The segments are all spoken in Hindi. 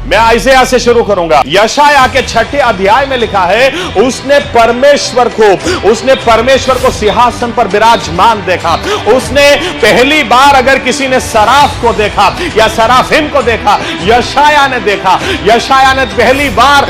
मैं यशायाह से शुरू करूंगा। यशायाह के 6 अध्याय में लिखा है, उसने परमेश्वर को सिंहासन पर विराजमान देखा। उसने पहली बार अगर किसी ने सराफ को देखा या सराफिम को देखा, यशायाह ने देखा। यशायाह ने पहली बार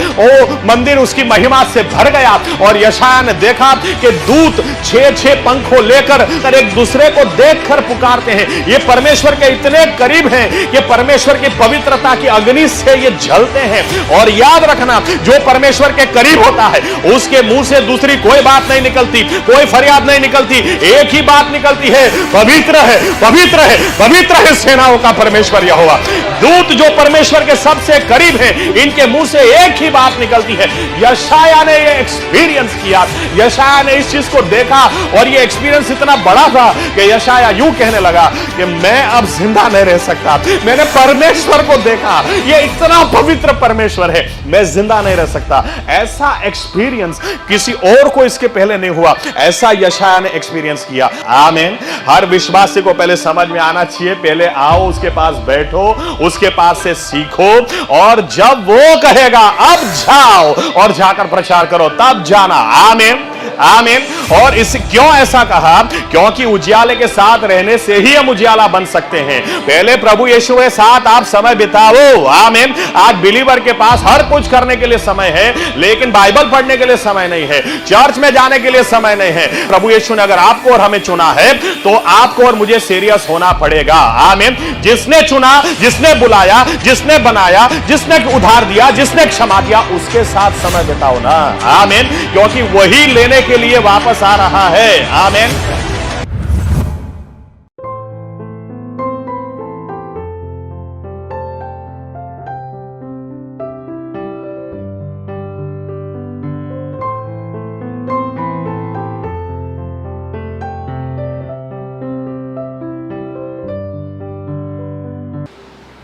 मंदिर उसकी महिमा से भर गया और यशायाह ने देखा कि दूत 6 पंखों लेकर एक दूसरे को देखकर पुकारते हैं। ये परमेश्वर के इतने करीब हैं कि परमेश्वर की पवित्रता की अग्नि से ये जलते हैं। और याद रखना, जो परमेश्वर के करीब होता है उसके मुंह से दूसरी कोई बात नहीं निकलती, कोई फरियाद नहीं निकलती, एक ही बात निकलती है, पवित्र है, पवित्र है, पवित्र है सेनाओं का परमेश्वर यहोवा। दूत जो परमेश्वर के सबसे करीब हैं, इनके मुंह से एक ही बात निकलती है। यशायाह ने ये एक्सपीरियंस किया, यशायाह ने इस चीज को देखा और ये एक्सपीरियंस इतना बड़ा था कि यशायाह यूं कहने लगा कि मैं अब जिंदा नहीं रह सकता, मैंने परमेश्वर को देखा, ये इतना पवित्र परमेश्वर है, मैं जिंदा नहीं रह सकता। ऐसा एक्सपीरियंस किसी और को इसके पहले नहीं हुआ, ऐसा यशायाह ने एक्सपीरियंस किया। आमीन। हर विश्वासी को पहले समझ में आना चाहिए, पहले आओ उसके पास बैठो, उसके पास से सीखो, और जब वो कहेगा अब जाओ और जाकर प्रचार करो, तब जाना। आमीन, आमीन। और इस क्यों ऐसा कहा? क्योंकि उजियाले के साथ रहने से ही हम उजियाला बन सकते हैं। पहले प्रभु यीशु के साथ आप समय बिताओ। आमीन। आज बिलीवर के पास हर कुछ करने के लिए समय है, लेकिन बाइबल पढ़ने के लिए समय नहीं है, चर्च में जाने के लिए समय नहीं है। प्रभु यीशु ने अगर आपको और हमें चुना है तो आपको और मुझे सीरियस होना पड़ेगा। आमीन। जिसने चुना, जिसने बुलाया, जिसने बनाया, जिसने उधार दिया, जिसने क्षमा दिया, उसके साथ समय बिताओ ना। आमीन। क्योंकि वही लेने के लिए वापस आ रहा है। आमीन।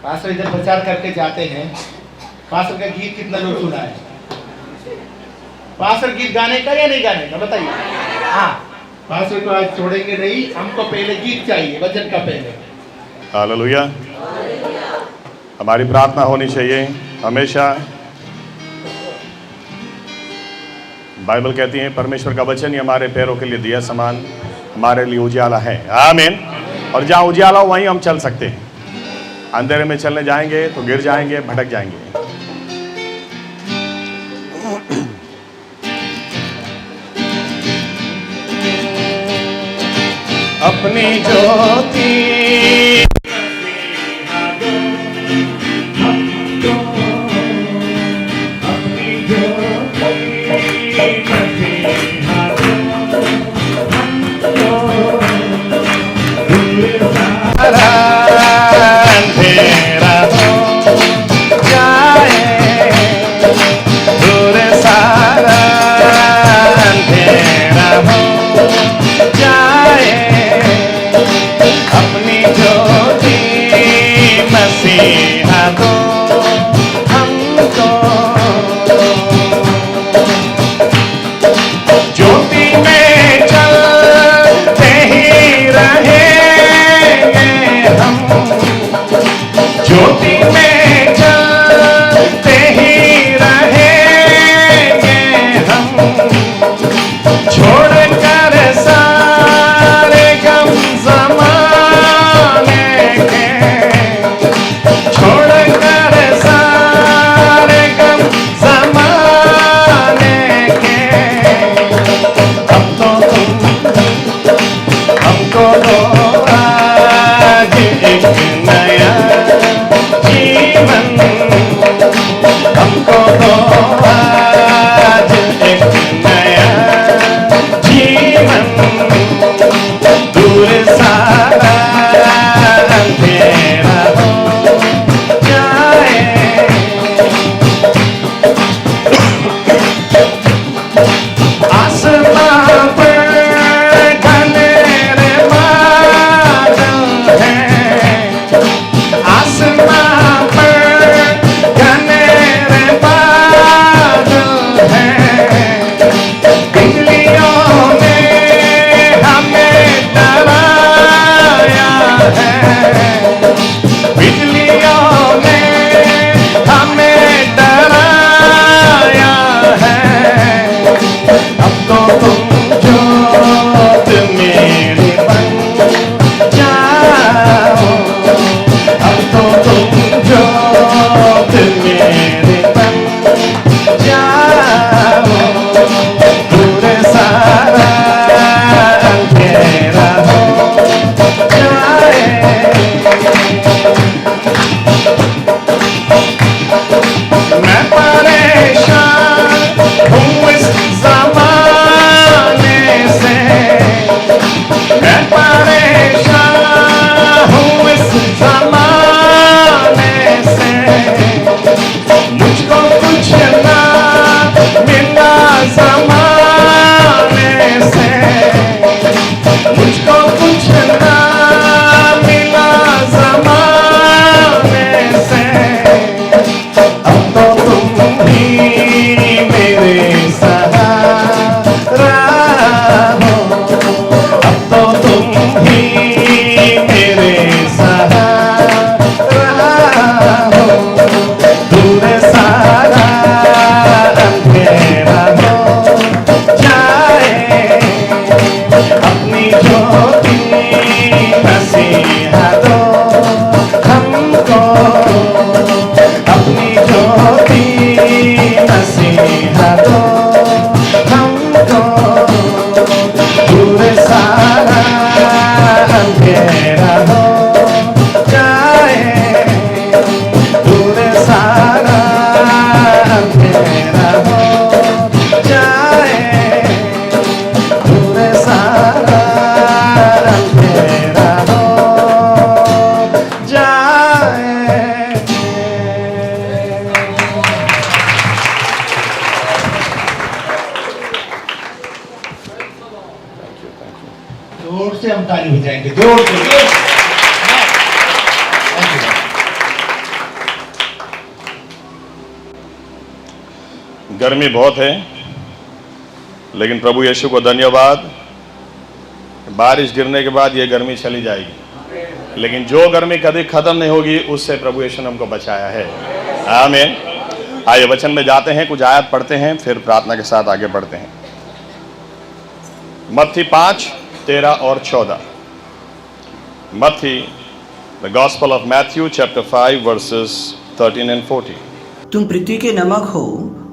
पास्टर इधर प्रचार करके जाते हैं, पास्टर का गीत कितना लोग सुना है? पास्टर गीत गाने का या नहीं गाने का बताइए। हाँ, पास्टर को आज छोड़ेंगे नहीं, हमको पहले गीत चाहिए, वचन का पहले। हालेलुया। हमारी प्रार्थना होनी चाहिए हमेशा। बाइबल कहती है परमेश्वर का वचन ही हमारे पैरों के लिए दिया समान हमारे लिए उजाला है। आमीन। और जहाँ उजाला हो वहीं हम चल सकते हैं। अंधेरे में चलने जाएंगे तो गिर जाएंगे, भटक जाएंगे। अपनी ज्योति अंधेरा हो जाए, दूर सारा अंधेरा हो जाए, दूर सारा अंधेरा हो जाए। जोर से हम ताली बजाएंगे, जोर से, जोर से। Thank you. गर्मी बहुत है, लेकिन प्रभु यीशु को धन्यवाद, बारिश गिरने के बाद ये गर्मी चली जाएगी, लेकिन जो गर्मी कभी खत्म नहीं होगी उससे प्रभु यीशु ने हमको बचाया है। आमीन। आइए वचन में जाते हैं, कुछ आयत पढ़ते हैं, फिर प्रार्थना के साथ आगे बढ़ते हैं। मत्ती 5:13 और 14। मत्ती, the gospel of Matthew chapter 5 versus 13 and 14। तुम पृथ्वी के नमक हो,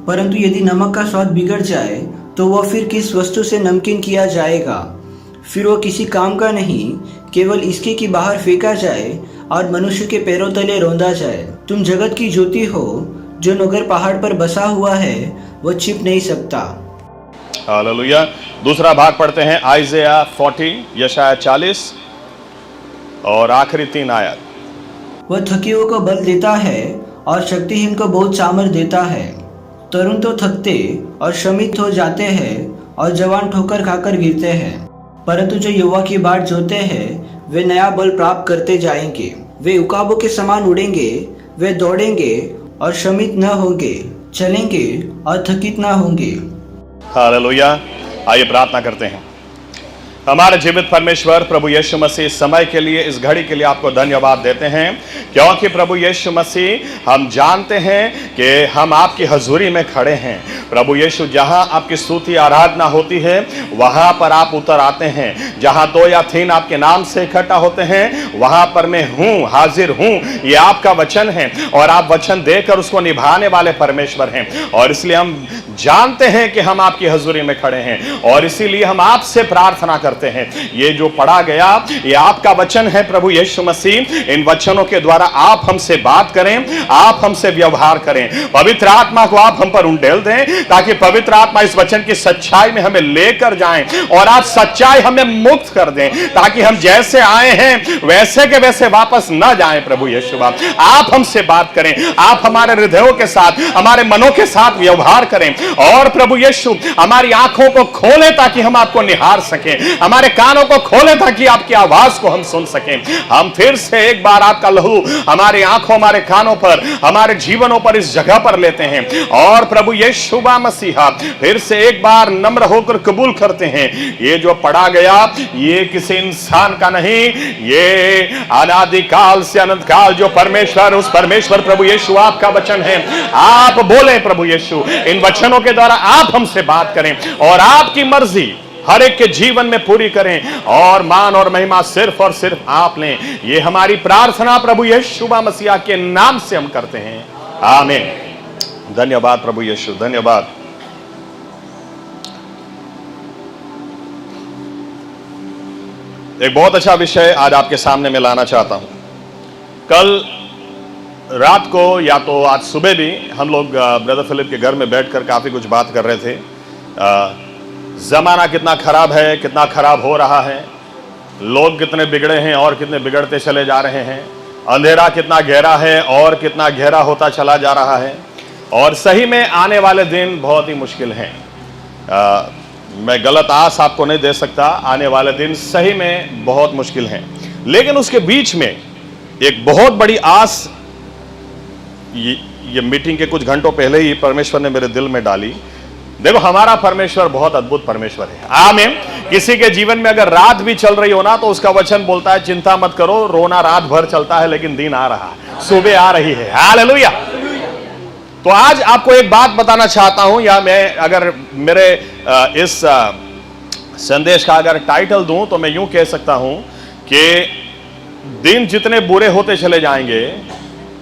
परंतु यदि नमक का स्वाद बिगड़ जाए तो वह फिर किस वस्तु से नमकीन किया जाएगा? फिर वह किसी काम का नहीं, केवल इसके कि बाहर फेंका जाए और मनुष्य के पैरों तले रौंदा जाए। तुम जगत की ज्योति हो, जो नगर पहाड़ पर बसा हुआ है वह छिप नहीं सकता। हालेलुया। दूसरा भाग पढ़ते हैं, आइज़ाया 40, यशाया 40 और आखिरी 3 आयत। वह थकियों को बल देता है और शक्तिहीन को बहुत सामर्थ देता है। तरुण तो थकते और श्रमित हो जाते हैं और जवान ठोकर खाकर गिरते हैं, परंतु जो युवा की बाट जोते हैं वे नया बल प्राप्त करते जाएंगे। वे उकाबों के समान उड़ेंगे, वे दौड़ेंगे और श्रमित न होंगे, चलेंगे और थकित न होंगे। हालेलुया। आइए प्रार्थना करते हैं। हमारे जीवित परमेश्वर प्रभु यीशु मसीह, समय के लिए, इस घड़ी के लिए आपको धन्यवाद देते हैं, क्योंकि प्रभु यीशु मसीह हम जानते हैं कि हम आपकी हजूरी में खड़े हैं। प्रभु यीशु, जहां आपकी स्तुति आराधना होती है वहां पर आप उतर आते हैं। जहां 2 या 3 आपके नाम से इकट्ठा होते हैं वहां पर मैं हूं, हाजिर हूं। ये आपका वचन है और आप वचन देकर उसको निभाने वाले परमेश्वर हैं, और इसलिए हम जानते हैं कि हम आपकी हजूरी में खड़े हैं, और इसीलिए हम आपसे प्रार्थना करते हैं। ये जो पढ़ा गया ये आपका वचन है प्रभु यीशु मसीह, इन वचनों के द्वारा आप हमसे बात करें, आप हमसे व्यवहार करें। पवित्र आत्मा को आप हम पर उंडेल दें, ताकि पवित्र आत्मा इस वचन की सच्चाई में हमें लेकर जाएं, और आप सच्चाई हमें मुक्त कर दें, ताकि हम जैसे आए हैं वैसे के वैसे वापस ना जाएं। प्रभु यीशु आप हमसे बात करें, आप हमारे हृदयों के साथ, हमारे मनों के साथ व्यवहार करें, और प्रभु यीशु हमारी आंखों को खोलें ताकि हम आपको निहार सकें, हमारे कानों को खोलें ताकि आपकी आवाज को हम सुन सकें। हम फिर से एक बार आपका लहू हमारी आंखों, हमारे कानों पर, हमारे जीवनों पर, इस जगह पर लेते हैं, और प्रभु यीशु मसीहा फिर से एक बार नम्र होकर कबूल करते हैं। ये जो पढ़ा गया ये किसी इंसान का नहीं, ये अनादिकाल से अनंत काल जो परमेश्वर, उस परमेश्वर प्रभु यीशु आपका वचन है। आप बोले प्रभु यीशु, इन वचनों के द्वारा आप हमसे बात करें और आपकी मर्जी हर एक के जीवन में पूरी करें, और मान और महिमा सिर्फ और सिर्फ आप लें। ये हमारी प्रार्थना प्रभु यीशु मसीहा के नाम से हम करते हैं, आमीन। धन्यवाद प्रभु यीशु, धन्यवाद। एक बहुत अच्छा विषय आज आपके सामने मैं लाना चाहता हूं। कल रात को या तो आज सुबह भी हम लोग ब्रदर फिलिप के घर में बैठकर काफी कुछ बात कर रहे थे। जमाना कितना खराब है, कितना खराब हो रहा है, लोग कितने बिगड़े हैं और कितने बिगड़ते चले जा रहे हैं, अंधेरा कितना गहरा है और कितना गहरा होता चला जा रहा है, और सही में आने वाले दिन बहुत ही मुश्किल हैं। मैं गलत आस आपको नहीं दे सकता, आने वाले दिन सही में बहुत मुश्किल हैं, लेकिन उसके बीच में एक बहुत बड़ी आस ये मीटिंग के कुछ घंटों पहले ही परमेश्वर ने मेरे दिल में डाली। देखो, हमारा परमेश्वर बहुत अद्भुत परमेश्वर है, आमीन। किसी के जीवन में अगर रात भी चल रही हो ना, तो उसका वचन बोलता है चिंता मत करो, रोना रात भर चलता है लेकिन दिन आ रहा है, सुबह आ रही है। हालेलुया। तो आज आपको एक बात बताना चाहता हूं, या मैं अगर मेरे इस संदेश का अगर टाइटल दूं तो मैं यूं कह सकता हूं कि दिन जितने बुरे होते चले जाएंगे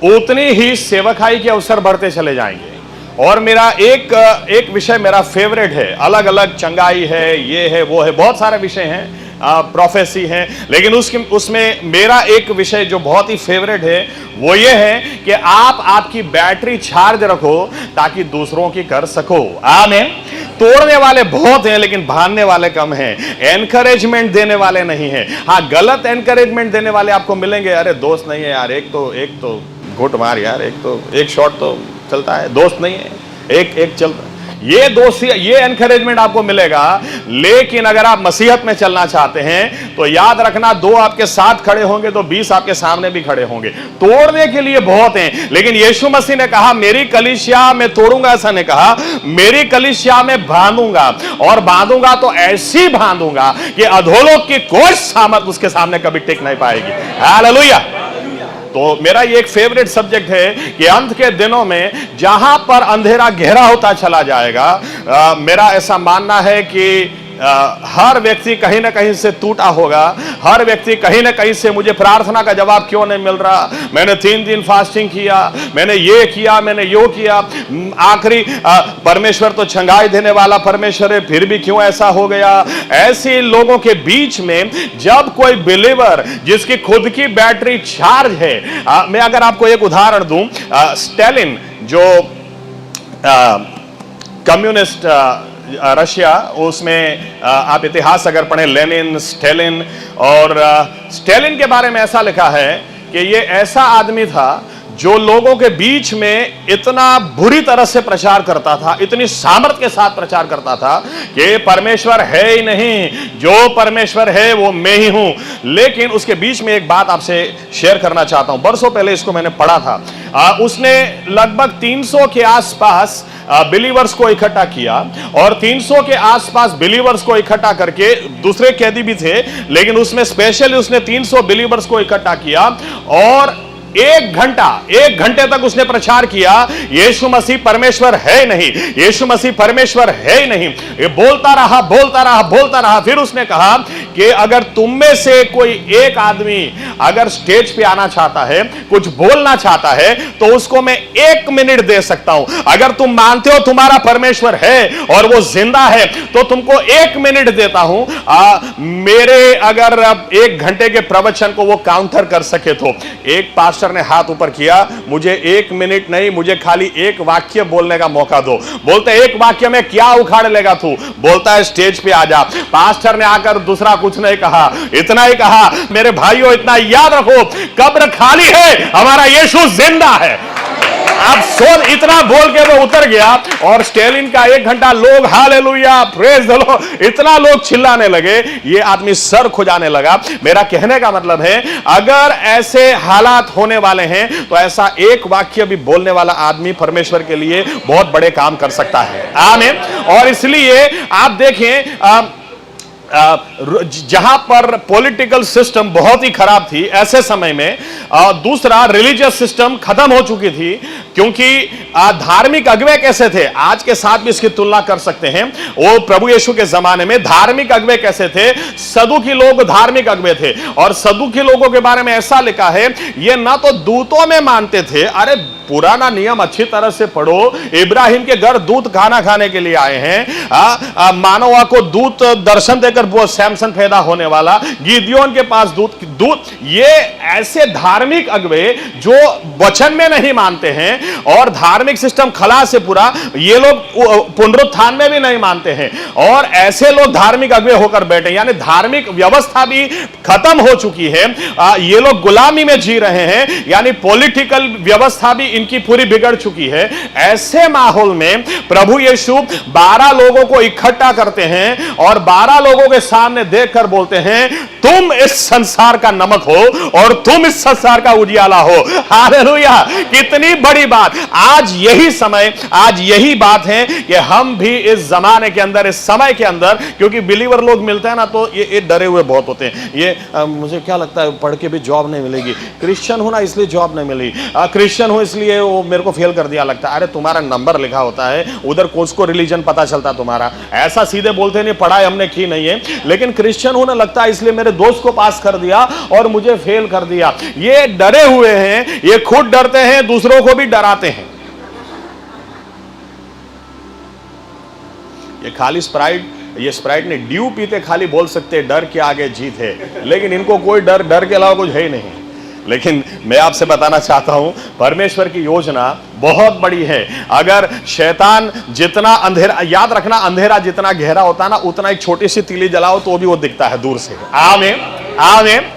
उतनी ही सेवकाई के अवसर बढ़ते चले जाएंगे। और मेरा एक विषय मेरा फेवरेट है, अलग अलग चंगाई है, ये है वो है, बहुत सारे विषय हैं, प्रोफेसी हैं, लेकिन उसमें मेरा एक विषय जो बहुत ही फेवरेट है वो ये है कि आप आपकी बैटरी चार्ज रखो ताकि दूसरों की कर सको। आमीन। तोड़ने वाले बहुत हैं लेकिन बांधने वाले कम हैं, एनकरेजमेंट देने वाले नहीं हैं। हाँ, गलत एनकरेजमेंट देने वाले आपको मिलेंगे, अरे दोस्त नहीं है यार, एक तो घुट मार यार, एक शॉट तो चलता है, दोस्त नहीं है, एक चलता, ये दोस्ती, ये एनकरेजमेंट आपको मिलेगा। लेकिन अगर आप मसीहत में चलना चाहते हैं तो याद रखना, 2 आपके साथ खड़े होंगे तो 20 आपके सामने भी खड़े होंगे। तोड़ने के लिए बहुत हैं, लेकिन यीशु मसीह ने कहा मेरी कलीसिया में तोड़ूंगा, ऐसा नहीं कहा, मेरी कलीसिया में बांधूंगा, और बांधूंगा तो ऐसी बांधूंगा कि अधोलोक की कोई सामर्थ उसके सामने कभी टिक नहीं पाएगी। हालेलुया। तो मेरा ये एक फेवरेट सब्जेक्ट है कि अंत के दिनों में जहां पर अंधेरा गहरा होता चला जाएगा, मेरा ऐसा मानना है कि हर व्यक्ति कहीं ना कहीं से टूटा होगा, हर व्यक्ति कहीं ना कहीं से, मुझे प्रार्थना का जवाब क्यों नहीं मिल रहा, मैंने 3 दिन फास्टिंग किया, मैंने ये किया, मैंने यो किया, आखिरी परमेश्वर तो छंगाई देने वाला परमेश्वर है, फिर भी क्यों ऐसा हो गया। ऐसे लोगों के बीच में जब कोई बिलीवर जिसकी खुद की बैटरी चार्ज है, मैं अगर आपको एक उदाहरण दूं, स्टालिन जो कम्युनिस्ट रशिया, उसमें आप इतिहास अगर पढ़ें, लेनिन, स्टालिन, और स्टालिन के बारे में ऐसा लिखा है कि ये ऐसा आदमी था जो लोगों के बीच में इतना बुरी तरह से प्रचार करता था, इतनी सामर्थ के साथ प्रचार करता था कि परमेश्वर है ही नहीं, जो परमेश्वर है वो मैं ही हूं। लेकिन उसके बीच में एक बात आपसे शेयर करना चाहता हूं, बरसों पहले इसको मैंने पढ़ा था। उसने लगभग 300 के आसपास बिलीवर्स को इकट्ठा किया, और 300 के आसपास बिलीवर्स को इकट्ठा करके, दूसरे कैदी भी थे लेकिन उसमें स्पेशली उसने 300 बिलीवर्स को इकट्ठा किया, और 1 घंटे तक उसने प्रचार किया यीशु मसीह परमेश्वर है नहीं, यीशु मसीह परमेश्वर है ही नहीं। ये बोलता रहा। फिर उसने कहा कि अगर तुम में से कोई एक आदमी अगर स्टेज पे आना चाहता है, कुछ बोलना चाहता है, तो उसको मैं 1 मिनट दे सकता हूं। अगर तुम मानते हो तुम्हारा परमेश्वर है और वो जिंदा है तो तुमको 1 मिनट देता हूं। मेरे अगर 1 घंटे के प्रवचन को वो काउंटर कर सके तो। एक पास्टर ने हाथ ऊपर किया, मुझे 1 मिनट नहीं, मुझे खाली 1 वाक्य बोलने का मौका दो। बोलते 1 वाक्य में क्या उखाड़ लेगा तू? बोलता है स्टेज पे आ जा। पास्टर ने आकर दूसरा कुछ नहीं कहा, इतना ही कहा, मेरे भाइयों इतना याद रखो, कब्र खाली है, हमारा यीशु जिंदा है। अब सोच, इतना बोल के वो उतर गया, और स्टालिन का 1 घंटा लोग हालेलुया प्रेज द लॉर्ड, इतना लोग चिल्लाने लगे, ये आदमी सर खुजाने लगा। मेरा कहने का मतलब है, अगर ऐसे हालात होने वाले हैं तो ऐसा 1 वाक्य भी बोलने वाला आदमी परमेश्वर के लिए बहुत बड़े काम कर सकता है। आमीन। और इसलिए आप देखें, जहां पर पॉलिटिकल सिस्टम बहुत ही खराब थी ऐसे समय में, दूसरा रिलीजियस सिस्टम खत्म हो चुकी थी, क्योंकि धार्मिक अगुवे कैसे थे, आज के साथ भी इसकी तुलना कर सकते हैं। वो प्रभु यीशु के जमाने में धार्मिक अगुवे कैसे थे? सदुकी लोग धार्मिक अगुवे थे, और सदुकी लोगों के बारे में ऐसा लिखा है, ये ना तो दूतों में मानते थे, अरे पुराना नियम अच्छी तरह से पढ़ो, इब्राहिम के घर दूत खाना खाने के लिए आए हैं, मानोआ को दूत दर्शन देकर वो सैमसन पैदा होने वाला, गिदियोन के पास दूत, ये ऐसे धार्मिक अगुवे जो वचन में नहीं मानते हैं, और धार्मिक सिस्टम खला से पूरा, ये लोग पुनरुत्थान में भी नहीं मानते हैं, और ऐसे लोग धार्मिक अगुवे होकर बैठे, यानी धार्मिक व्यवस्था भी खत्म हो चुकी है, ये लोग गुलामी में जी रहे हैं, यानी पॉलिटिकल व्यवस्था भी इनकी पूरी बिगड़ चुकी है। ऐसे माहौल में प्रभु यीशु 12 लोगों को इकट्ठा करते हैं, और 12 लोगों के सामने देखकर बोलते हैं, तुम इस संसार का नमक हो और तुम इस संसार का उजियाला हो। हालेलुया, कितनी बड़ी बात। आज यही समय, आज यही बात है कि हम भी इस जमाने के अंदर, इस समय के अंदर, क्योंकि बिलीवर लोग मिलते हैं ना तो ये डरे हुए बहुत होते हैं। ये मुझे क्या लगता है, पढ़ के भी जॉब नहीं मिलेगी, क्रिश्चियन हूं ना इसलिए जॉब नहीं मिली, क्रिश्चियन हूं इसलिए वो मेरे को फेल कर दिया लगता है। अरे तुम्हारा नंबर लिखा होता है उधर, उसको रिलीजन पता चलता तुम्हारा, ऐसा सीधे बोलते नहीं, पढ़ाई हमने की नहीं है, लेकिन क्रिश्चियन होने लगता है इसलिए मेरे दोस्त को पास कर दिया और मुझे फेल कर दिया। ये डरे हुए हैं, ये खुद डरते हैं, दूसरों को भी डराते हैं। ये खाली स्प्राइट ये स्प्राइट ने ड्यू पीते खाली बोल सकते डर के आगे जीत है, लेकिन इनको कोई डर के अलावा कुछ है ही नहीं। लेकिन मैं आपसे बताना चाहता हूं परमेश्वर की योजना बहुत बड़ी है। अगर शैतान जितना अंधेरा, याद रखना अंधेरा जितना गहरा होता है ना, उतना एक छोटी सी तीली जलाओ तो भी वो दिखता है दूर से। आमीन आमीन।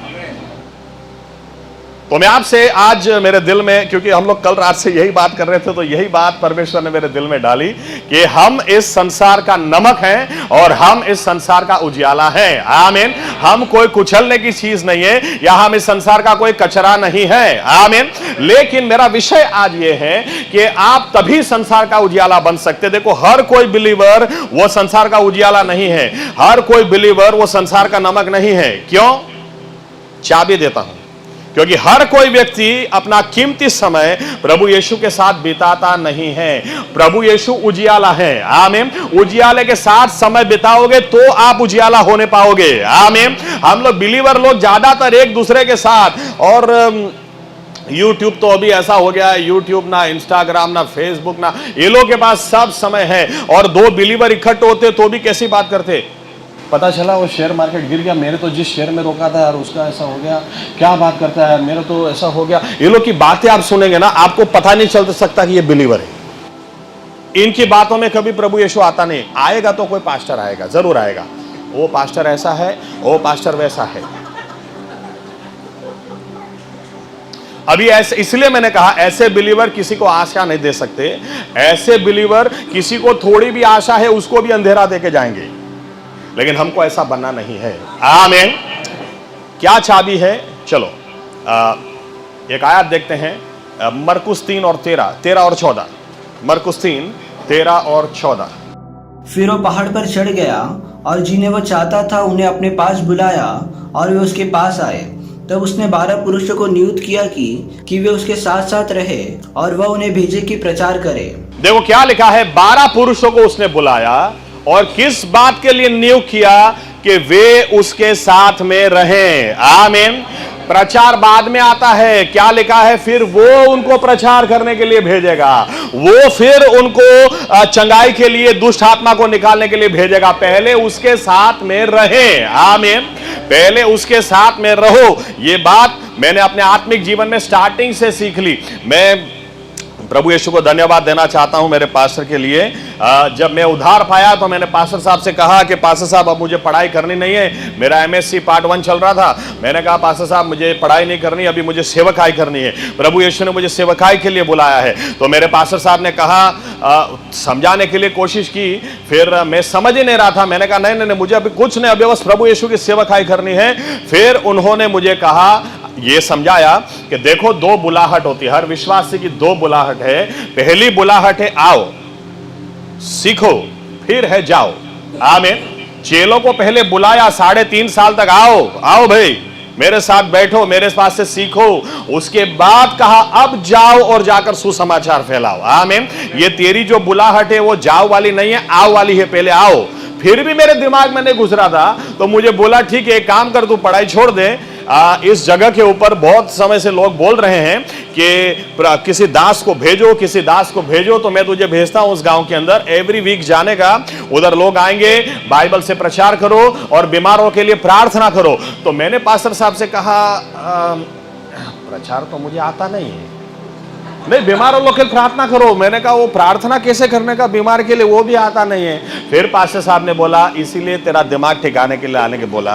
तो मैं आपसे आज मेरे दिल में, क्योंकि हम लोग कल रात से यही बात कर रहे थे, तो यही बात परमेश्वर ने मेरे दिल में डाली कि हम इस संसार का नमक हैं और हम इस संसार का उजियाला हैं। आमीन। हम कोई कुचलने की चीज नहीं है, या हम इस संसार का कोई कचरा नहीं है। आमीन। लेकिन मेरा विषय आज ये है कि आप तभी संसार का उजियाला बन सकते। देखो, हर कोई बिलीवर वो संसार का उजियाला नहीं है, हर कोई बिलीवर वो संसार का नमक नहीं है। क्यों? चाबी देता हूं। क्योंकि हर कोई व्यक्ति अपना कीमती समय प्रभु यीशु के साथ बिताता नहीं है। प्रभु यीशु उजियाला है। आमीन। उजियाले के साथ समय बिताओगे तो आप उजियाला होने पाओगे। आमीन। हम लोग बिलीवर लोग ज्यादातर एक दूसरे के साथ, और यूट्यूब तो अभी ऐसा हो गया है, यूट्यूब ना इंस्टाग्राम ना फेसबुक ना, ये लोग के पास सब समय है, और दो बिलीवर इकट्ठे होते तो भी कैसी बात करते। पता चला वो शेयर मार्केट गिर गया, मेरे तो जिस शेयर में रोका था यार उसका ऐसा हो गया, क्या बात करता है यार, मेरा तो ऐसा हो गया। ये लोग की बातें आप सुनेंगे ना, आपको पता नहीं चल सकता कि ये बिलीवर है। इनकी बातों में कभी प्रभु यीशु आता नहीं। आएगा तो कोई पास्टर आएगा, जरूर आएगा, वो पास्टर ऐसा है, वो पास्टर वैसा है। अभी ऐसे, इसलिए मैंने कहा ऐसे बिलीवर किसी को आशा नहीं दे सकते। ऐसे बिलीवर किसी को थोड़ी भी आशा है उसको भी अंधेरा देके जाएंगे, लेकिन हमको ऐसा बनना नहीं है। आमीन। क्या चाबी है? चलो एक आयत देखते हैं, मरकुस 3 और 13 और 14। मरकुस 3, 13 और 14। फिर वो पहाड़ पर चढ़ गया और जिन्हें वो चाहता था उन्हें अपने पास बुलाया और वे उसके पास आए। तब उसने 12 पुरुषों को नियुक्त किया कि वे उसके साथ साथ रहे और वह उन्हें भेजे कि प्रचार करे। देखो क्या लिखा है, 12 पुरुषों को उसने बुलाया और किस बात के लिए नियुक्त किया? कि वे उसके साथ में रहें। आमीन। प्रचार बाद में आता है। क्या लिखा है? फिर वो उनको प्रचार करने के लिए भेजेगा, वो फिर उनको चंगाई के लिए, दुष्ट आत्मा को निकालने के लिए भेजेगा। पहले उसके साथ में रहे। आमीन। पहले उसके साथ में रहो। ये बात मैंने अपने आत्मिक जीवन में स्टार्टिंग से सीख ली। मैं प्रभु यीशु को धन्यवाद देना चाहता हूं मेरे पास्टर के लिए। जब मैं उधार पाया तो मैंने पास्टर साहब से कहा कि पास्टर साहब अब मुझे पढ़ाई करनी नहीं है। मेरा MSc पार्ट 1 चल रहा था। मैंने कहा पास्टर साहब मुझे पढ़ाई नहीं करनी, अभी मुझे सेवकाई करनी है। प्रभु यीशु ने मुझे सेवकाई के लिए बुलाया है। तो मेरे पास्टर साहब ने कहा, समझाने के लिए कोशिश की, फिर मैं समझ ही नहीं रहा था। मैंने कहा नहीं, मुझे अभी कुछ नहीं, अभी बस प्रभु यीशु की सेवकाई करनी है। फिर उन्होंने मुझे कहा, ये समझाया कि देखो 2 बुलाहट होती है, हर विश्वासी की 2 बुलाहट है। पहली बुलाहट है आओ सीखो, फिर है जाओ। आमीन। चेलों को पहले बुलाया 3.5 साल तक, आओ भाई मेरे साथ बैठो, मेरे पास से सीखो। उसके बाद कहा अब जाओ और जाकर सुसमाचार फैलाओ। आमीन। ये तेरी जो बुलाहट है वो जाओ वाली नहीं है, आओ वाली है। पहले आओ। फिर भी मेरे दिमाग में नहीं गुजरा था, तो मुझे बोला ठीक है एक काम कर, तू पढ़ाई छोड़ दे। इस जगह के ऊपर बहुत समय से लोग बोल रहे हैं कि किसी दास को भेजो, किसी दास को भेजो, तो मैं तुझे भेजता हूं उस गांव के अंदर एवरी वीक जाने का। उधर लोग आएंगे, बाइबल से प्रचार करो और बीमारों के लिए प्रार्थना करो। तो मैंने पास्टर साहब से कहा प्रचार तो मुझे आता नहीं है, नहीं बीमारों लोग के प्रार्थना करो। मैंने कहा वो प्रार्थना कैसे करने का बीमार के लिए, वो भी आता नहीं है। फिर पास्टर साहब ने बोला इसीलिए तेरा दिमाग ठिकाने के लिए आने के बोला,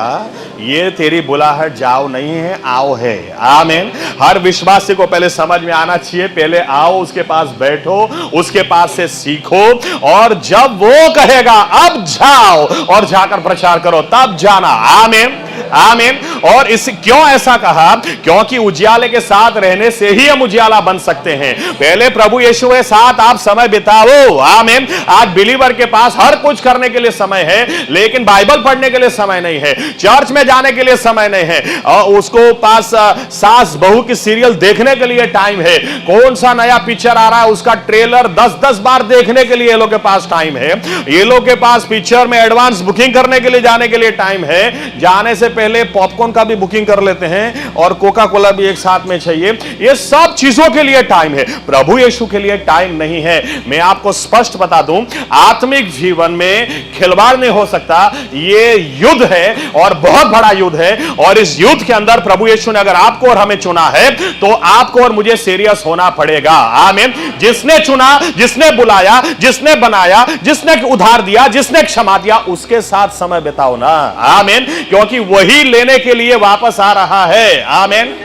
ये तेरी बुलाहट जाओ नहीं है, आओ है। आमीन। हर विश्वासी को पहले समझ में आना चाहिए, पहले आओ, उसके पास बैठो, उसके पास से सीखो, और जब वो कहेगा अब जाओ और जाकर प्रचार करो, तब जाना। आमीन। आमीन। और इस क्यों ऐसा कहा? क्योंकि उजियाले के साथ रहने से ही हम उजियाला बन सकते हैं। पहले प्रभु यीशु के साथ आप समय बिताओ। आमीन। आज बिलीवर के पास हर कुछ करने के लिए समय है, लेकिन बाइबल पढ़ने के लिए समय नहीं है, चर्च में जाने के लिए समय नहीं है, और उसको पास सास बहू की सीरियल देखने के लिए टाइम है। कौन सा नया पिक्चर आ रहा है उसका ट्रेलर 10-10 बार देखने के लिए ये लोग के पास टाइम है। ये लोग के पास पिक्चर में एडवांस बुकिंग करने के लिए जाने के लिए टाइम है। जाने से पहले पॉपकॉर्न का भी बुकिंग कर लेते हैं और कोका कोला भी एक साथ में चाहिए। ये सब चीजों के लिए टाइम है, प्रभु यीशु के लिए टाइम नहीं है। मैं आपको स्पष्ट बता दूं, आत्मिक जीवन में खिलवाड़ नहीं हो सकता। ये युद्ध है और बहुत बड़ा युद्ध है, और इस युद्ध के अंदर प्रभु यीशु ने अगर आपको और हमें चुना है तो आपको और मुझे सीरियस होना पड़ेगा। आमीन। जिसने चुना, जिसने बुलाया, जिसने बनाया, जिसने उधार दिया, जिसने क्षमा दिया, उसके साथ समय बिताओ ना। आमीन। क्योंकि वही लेने के लिए वापस आ रहा है। आमीन।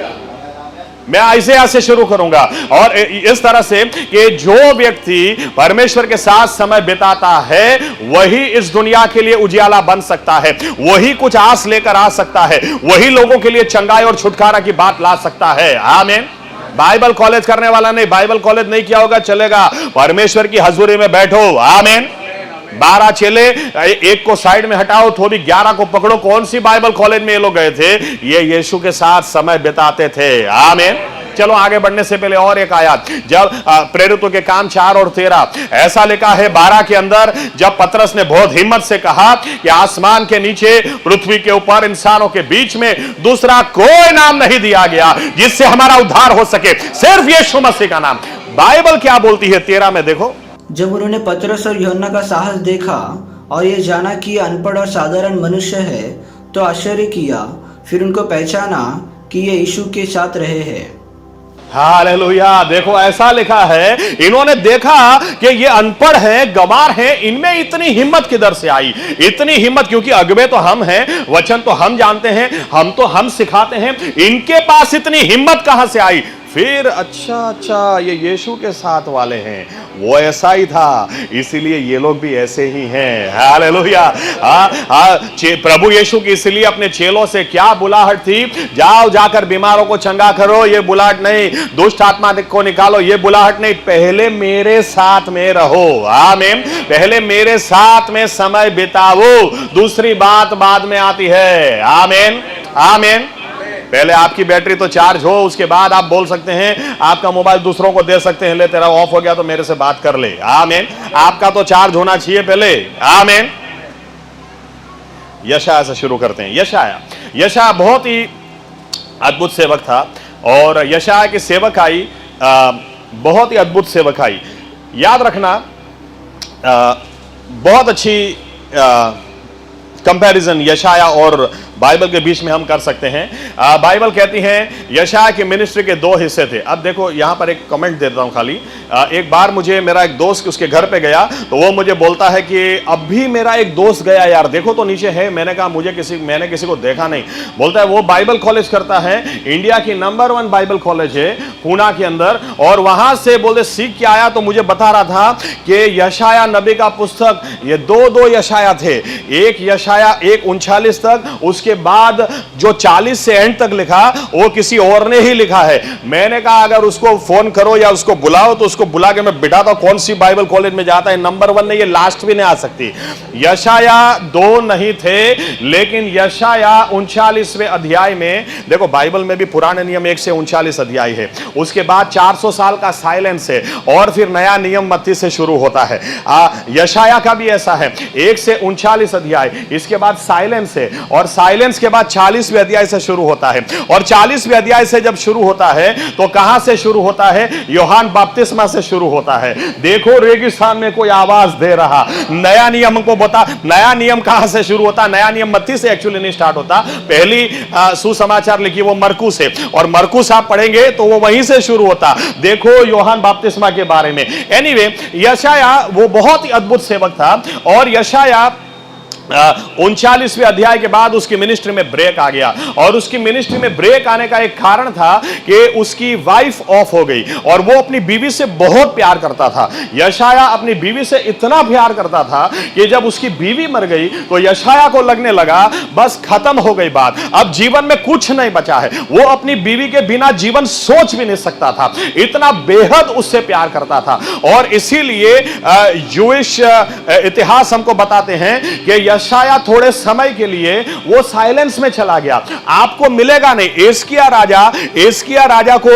मैं ऐसे से शुरू करूंगा और इस तरह से कि जो व्यक्ति परमेश्वर के साथ समय बिताता है वही इस दुनिया के लिए उजियाला बन सकता है, वही कुछ आस लेकर आ सकता है, वही लोगों के लिए चंगाई और छुटकारा की बात ला सकता है। आमीन। बाइबल कॉलेज करने वाला नहीं, बाइबल कॉलेज नहीं किया होगा चलेगा, परमेश्वर की हजूरी में बैठो। आमीन। 12 चेले, एक को साइड में हटाओ तो भी 11 को पकड़ो। कौन सी बाइबल कॉलेज में ये लोग गए थे? ये यीशु के साथ समय बिताते थे। आमीन। चलो आगे बढ़ने से पहले और एक आयत, जब प्रेरितों के काम 4 और 13 ऐसा लिखा है 12 के अंदर, जब पतरस ने बहुत हिम्मत से कहा कि आसमान के नीचे, पृथ्वी के ऊपर, इंसानों के बीच में दूसरा कोई नाम नहीं दिया गया जिससे हमारा उद्धार हो सके, सिर्फ यीशु मसीह का नाम। बाइबल क्या बोलती है 13 में देखो। जब उन्होंने पतरस और यूहन्ना का साहस देखा और ये जाना कि ये अनपढ़ और साधारण मनुष्य है तो आश्चर्य किया, फिर उनको पहचाना कि ये यीशु के साथ रहे हैं। हालेलुया। देखो ऐसा लिखा है, इन्होंने देखा कि ये अनपढ़ हैं, गंवार हैं, इनमें इतनी हिम्मत किधर से आई? इतनी हिम्मत, क्योंकि अगुवे तो हम हैं, वचन तो हम जानते हैं, हम सिखाते हैं, इनके पास इतनी हिम्मत कहां से आई? फिर अच्छा ये यीशु के साथ वाले हैं, वो ऐसा ही था, इसीलिए ये लोग भी ऐसे ही हैं। हालेलुया। प्रभु यीशु की इसलिए अपने चेलों से क्या बुलाहट थी? जाओ जाकर बीमारों को चंगा करो, ये बुलाहट नहीं। दुष्ट आत्मा को निकालो, ये बुलाहट नहीं। पहले मेरे साथ में रहो। आमीन। पहले मेरे साथ में समय बिताओ, दूसरी बात बाद में आती है। आमीन। आमीन। पहले आपकी बैटरी तो चार्ज हो, उसके बाद आप बोल सकते हैं, आपका मोबाइल दूसरों को दे सकते हैं, ले तेरा ऑफ हो गया तो मेरे से बात कर ले। आमीन। आपका तो चार्ज होना चाहिए पहले। आमीन। यशाया से शुरू करते हैं। यशाया बहुत ही अद्भुत सेवक था और यशाया की सेवकाई बहुत ही अद्भुत सेवकाई। याद रखना, बहुत अच्छी कंपैरिजन यशाया और बाइबल के बीच में हम कर सकते हैं। बाइबल कहती है यशाया की मिनिस्ट्री के 2 हिस्से थे। अब देखो यहां पर एक कमेंट देता हूं खाली। एक बार मुझे मेरा एक दोस्त उसके घर पे गया तो वो मुझे बोलता है कि अब भी मेरा एक दोस्त गया यार, देखो तो नीचे है। मैंने कहा मैंने किसी को देखा नहीं। बोलता है वो बाइबल कॉलेज करता है, इंडिया की नंबर 1 बाइबल कॉलेज है पूना के अंदर, और वहां से बोलते सीख के आया तो मुझे बता रहा था कि यशाया नबी का पुस्तक, ये 2 यशाया थे, एक यशाया 1:39 तक, उसके बाद जो 40 से एंड तक लिखा वो किसी और ने ही लिखा है। मैंने कहा अगर उसको फोन करो या उसको बुलाओ तो उसको बुला के मैं बिठाता हूं, कौन सी बाइबल कॉलेज में जाता है, नंबर 1 नहीं, ये लास्ट भी नहीं आ सकती। यशाया 2 नहीं थे, लेकिन यशाया 39वें अध्याय में देखो, बाइबल में भी पुराने नियम 1 से 39 अध्याय है, उसके बाद 400 साल का साइलेंस है और फिर नया नियम मत्ती से शुरू होता है। यशाया का भी ऐसा है, 1 से 39 अध्याय, इसके बाद साइलेंस है और साइलेंस के बाद 40वें अध्याय से शुरू होता है। और 40वें अध्याय से जब शुरू होता है तो कहां से शुरू होता है? यूहन्ना बपतिस्मा से शुरू होता है। देखो रेगिस्तान में कोई आवाज दे रहा। नया नियम को बता, नया नियम कहां से शुरू होता? नया नियम मत्ती से एक्चुअली नहीं स्टार्ट होता, पहली सुसमाचार लिखी वो मरकुस है, और मरकुस आप पढ़ेंगे तो वो वहीं से शुरू होता। देखो यूहन्ना बपतिस्मा के बारे में। एनीवे, यशाया वो बहुत ही अद्भुत सेवक था और यशाया 39वें अध्याय के बाद उसकी मिनिस्ट्री में ब्रेक आ गया, और उसकी मिनिस्ट्री में ब्रेक आने का एक कारण था कि उसकी वाइफ ऑफ हो गई और वो अपनी बीवी से बहुत प्यार करता था। यशाया अपनी बीवी से इतना प्यार करता था कि जब उसकी बीवी मर गई तो यशाया को लगने लगा बस खत्म हो गई बात, अब जीवन में कुछ नहीं बचा है। वो अपनी बीवी के बिना जीवन सोच भी नहीं सकता था, इतना बेहद उससे प्यार करता था। और इसीलिए यूइश इतिहास हमको बताते हैं कि यशाया थोड़े समय के लिए वो साइलेंस में चला गया। आपको मिलेगा नहीं। एस्किया राजा को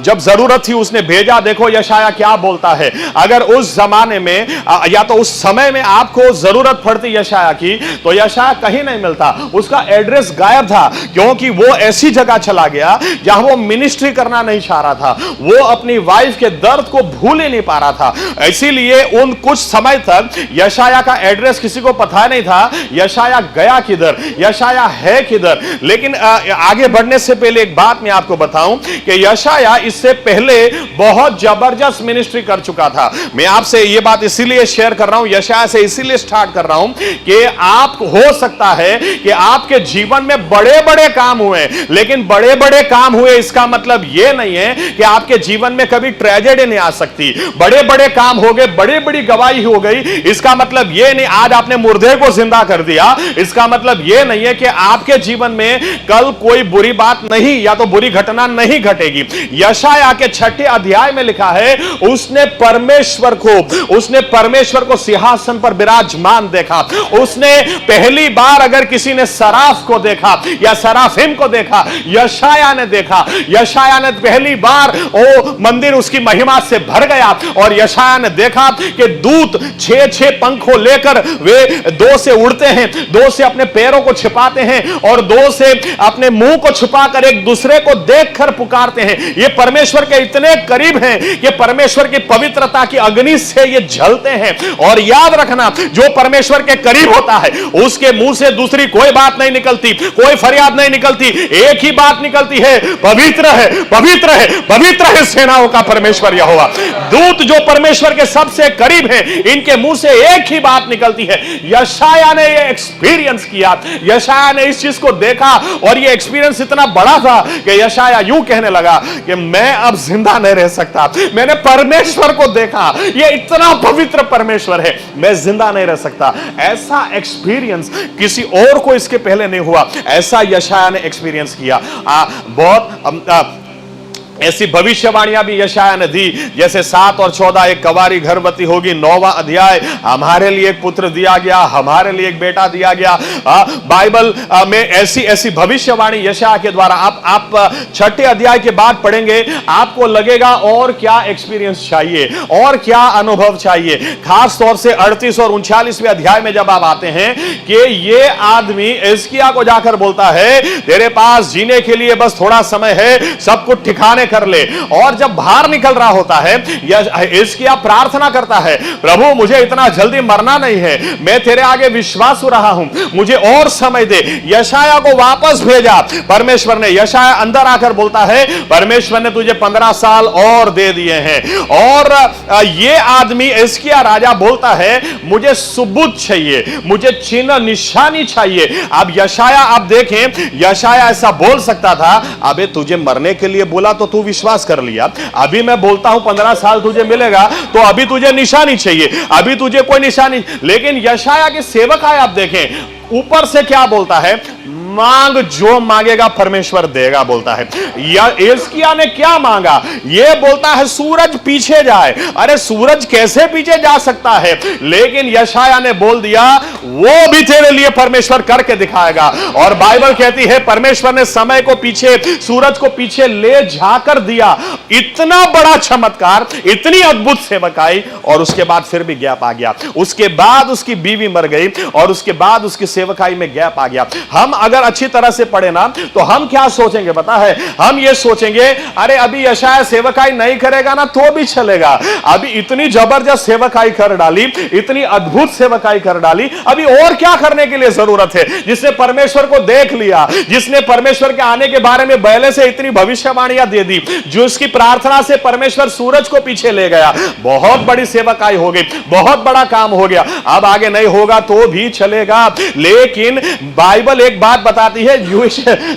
जब जरूरत थी उसने भेजा। देखो यशाया क्या बोलता है। अगर उस जमाने में या तो उस समय में आपको जरूरत पड़ती यशाया की, तो यशाया कहीं नहीं मिलता। उसका एड्रेस गायब था, क्योंकि वो ऐसी जगह चला गया जहां वो मिनिस्ट्री करना नहीं चाह रहा था। वो अपनी वाइफ के दर्द को भूल ही नहीं पा रहा था। इसीलिए उन कुछ समय तक यशाया का एड्रेस किसी को पता नहीं था। यशाया गया किधर, यशाया है किधर। लेकिन आगे बढ़ने से पहले एक बात मैं आपको बताऊं कि यशाया इससे पहले बहुत जबरदस्त मिनिस्ट्री कर चुका था। मैं आपसे यह बात इसीलिए शेयर कर रहा हूं, यशाया से इसीलिए स्टार्ट कर रहा हूं कि आप हो सकता है कि आपके जीवन में बड़े बड़े काम हुए, लेकिन बड़े बड़े काम हुए इसका मतलब यह नहीं है कि आपके जीवन में कभी ट्रेजेडी नहीं आ सकती। बड़े बड़े काम हो गए, बड़ी बड़ी गवाही हो गई, इसका मतलब यह नहीं आज आपने मुर्दे को जिंदा कर दिया, इसका मतलब यह नहीं है कि आपके जीवन में कल कोई बुरी बात नहीं या तो बुरी घटना नहीं घटेगी। यशाया के 6 अध्याय में लिखा है, उसने परमेश्वर को सिंहासन पर विराजमान देखा। उसने पहली बार अगर किसी ने सराफ को देखा या सराफिम को देखा, यशाया ने देखा। यशाया ने पहली बार मंदिर उसकी महिमा से भर गया और यशाया ने देखा कि दूत 6 पंखों लेकर वे 2 से उड़ते हैं, 2 से अपने पैरों को छिपाते हैं और 2 से अपने मुंह को छुपाकर एक दूसरे को देखकर पुकारते हैं। ये परमेश्वर के इतने करीब हैं कि परमेश्वर की पवित्रता की अग्नि से ये जलते हैं। और याद रखना, जो परमेश्वर के करीब होता है उसके मुंह से दूसरी कोई बात नहीं निकलती, कोई फरियाद नहीं निकलती, एक ही बात निकलती है, पवित्र है, पवित्र है, पवित्र है सेनाओं का परमेश्वर यहोवा। दूत जो परमेश्वर के सबसे करीब है, इनके मुंह से एक ही बात निकलती है। यशाया ने ये एक्सपीरियंस किया, यशाया ने इस चीज को देखा और ये एक्सपीरियंस इतना बड़ा था कि यशाया यूं कहने लगा कि मैं अब जिंदा नहीं रह सकता। मैंने परमेश्वर को देखा, ये इतना पवित्र परमेश्वर है, मैं जिंदा नहीं रह सकता। ऐसा एक्सपीरियंस किसी और को इसके पहले नहीं हुआ, ऐसा यशाया ने एक्सपीरियंस किया। बहुत ऐसी भविष्यवाणियां भी यशाया ने दी, जैसे 7 और 14 एक कवारी गर्भवती होगी, 9वां अध्याय हमारे लिए एक पुत्र दिया गया, हमारे लिए एक बेटा दिया गया। बाइबल में ऐसी भविष्यवाणी यशाया के द्वारा आप 6 अध्याय के बाद पढ़ेंगे, आपको लगेगा और क्या एक्सपीरियंस चाहिए, और क्या अनुभव चाहिए। खास तौर से 38 और 39वें अध्याय में जब आप आते हैं कि ये आदमी एस्किया को जाकर बोलता है, तेरे पास जीने के लिए बस थोड़ा समय है, सब कुछ ठिकाने कर ले। और जब बाहर निकल रहा होता है, एस्किया प्रार्थना करता है, प्रभु मुझे इतना जल्दी मरना नहीं है, मैं तेरे आगे विश्वास हो रहा हूं, मुझे और समय दे। यशाया को वापस भेजा परमेश्वर ने। यशाया अंदर आकर बोलता है, परमेश्वर ने तुझे 15 साल और दे दिए हैं। और ये आदमी एस्किया राजा बोलता है, मुझे सबूत चाहिए, मुझे चिन्ह निशानी चाहिए। अब यशाया, आप देखें, यशाया ऐसा बोल सकता था, अबे तुझे मरने के लिए बोला तो तू विश्वास कर लिया, अभी मैं बोलता हूं 15 साल तुझे मिलेगा तो अभी तुझे निशानी चाहिए, अभी तुझे कोई निशानी। लेकिन यशाया के सेवक आए, आप देखें ऊपर से क्या बोलता है, मांग जो मांगेगा परमेश्वर देगा बोलता है। एस्किया ने क्या मांगा, यह बोलता है सूरज पीछे जाए। अरे सूरज कैसे पीछे जा सकता है, लेकिन यशाया ने बोल दिया वो भी तेरे लिए परमेश्वर करके दिखाएगा। और बाइबल कहती है परमेश्वर ने समय को पीछे, सूरज को पीछे ले जाकर दिया। इतना बड़ा चमत्कार, इतनी अद्भुत सेवकाई, और उसके बाद फिर भी गैप आ गया। उसके बाद उसकी बीवी मर गई और उसके बाद उसकी सेवकाई में गैप आ गया। हम अगर अच्छी तरह से पढ़े ना तो हम क्या सोचेंगे पता है, हम ये सोचेंगे अरे अभी यशाया सेवकाई नहीं करेगा ना तो भी चलेगा, अभी इतनी जबरदस्त सेवकाई कर डाली, इतनी अद्भुत सेवकाई कर डाली, अभी और क्या करने के लिए जरूरत है। जिसने परमेश्वर को देख लिया, जिसने परमेश्वर के आने के बारे में पहले से इतनी भविष्यवाणियां दे दी, जो इसकी प्रार्थना से परमेश्वर सूरज को पीछे ले गया, बहुत बड़ी सेवकाई हो गई, बहुत बड़ा काम हो गया। अब आगे नहीं होगा तो भी चलेगा। लेकिन बाइबल एक बात बताती है,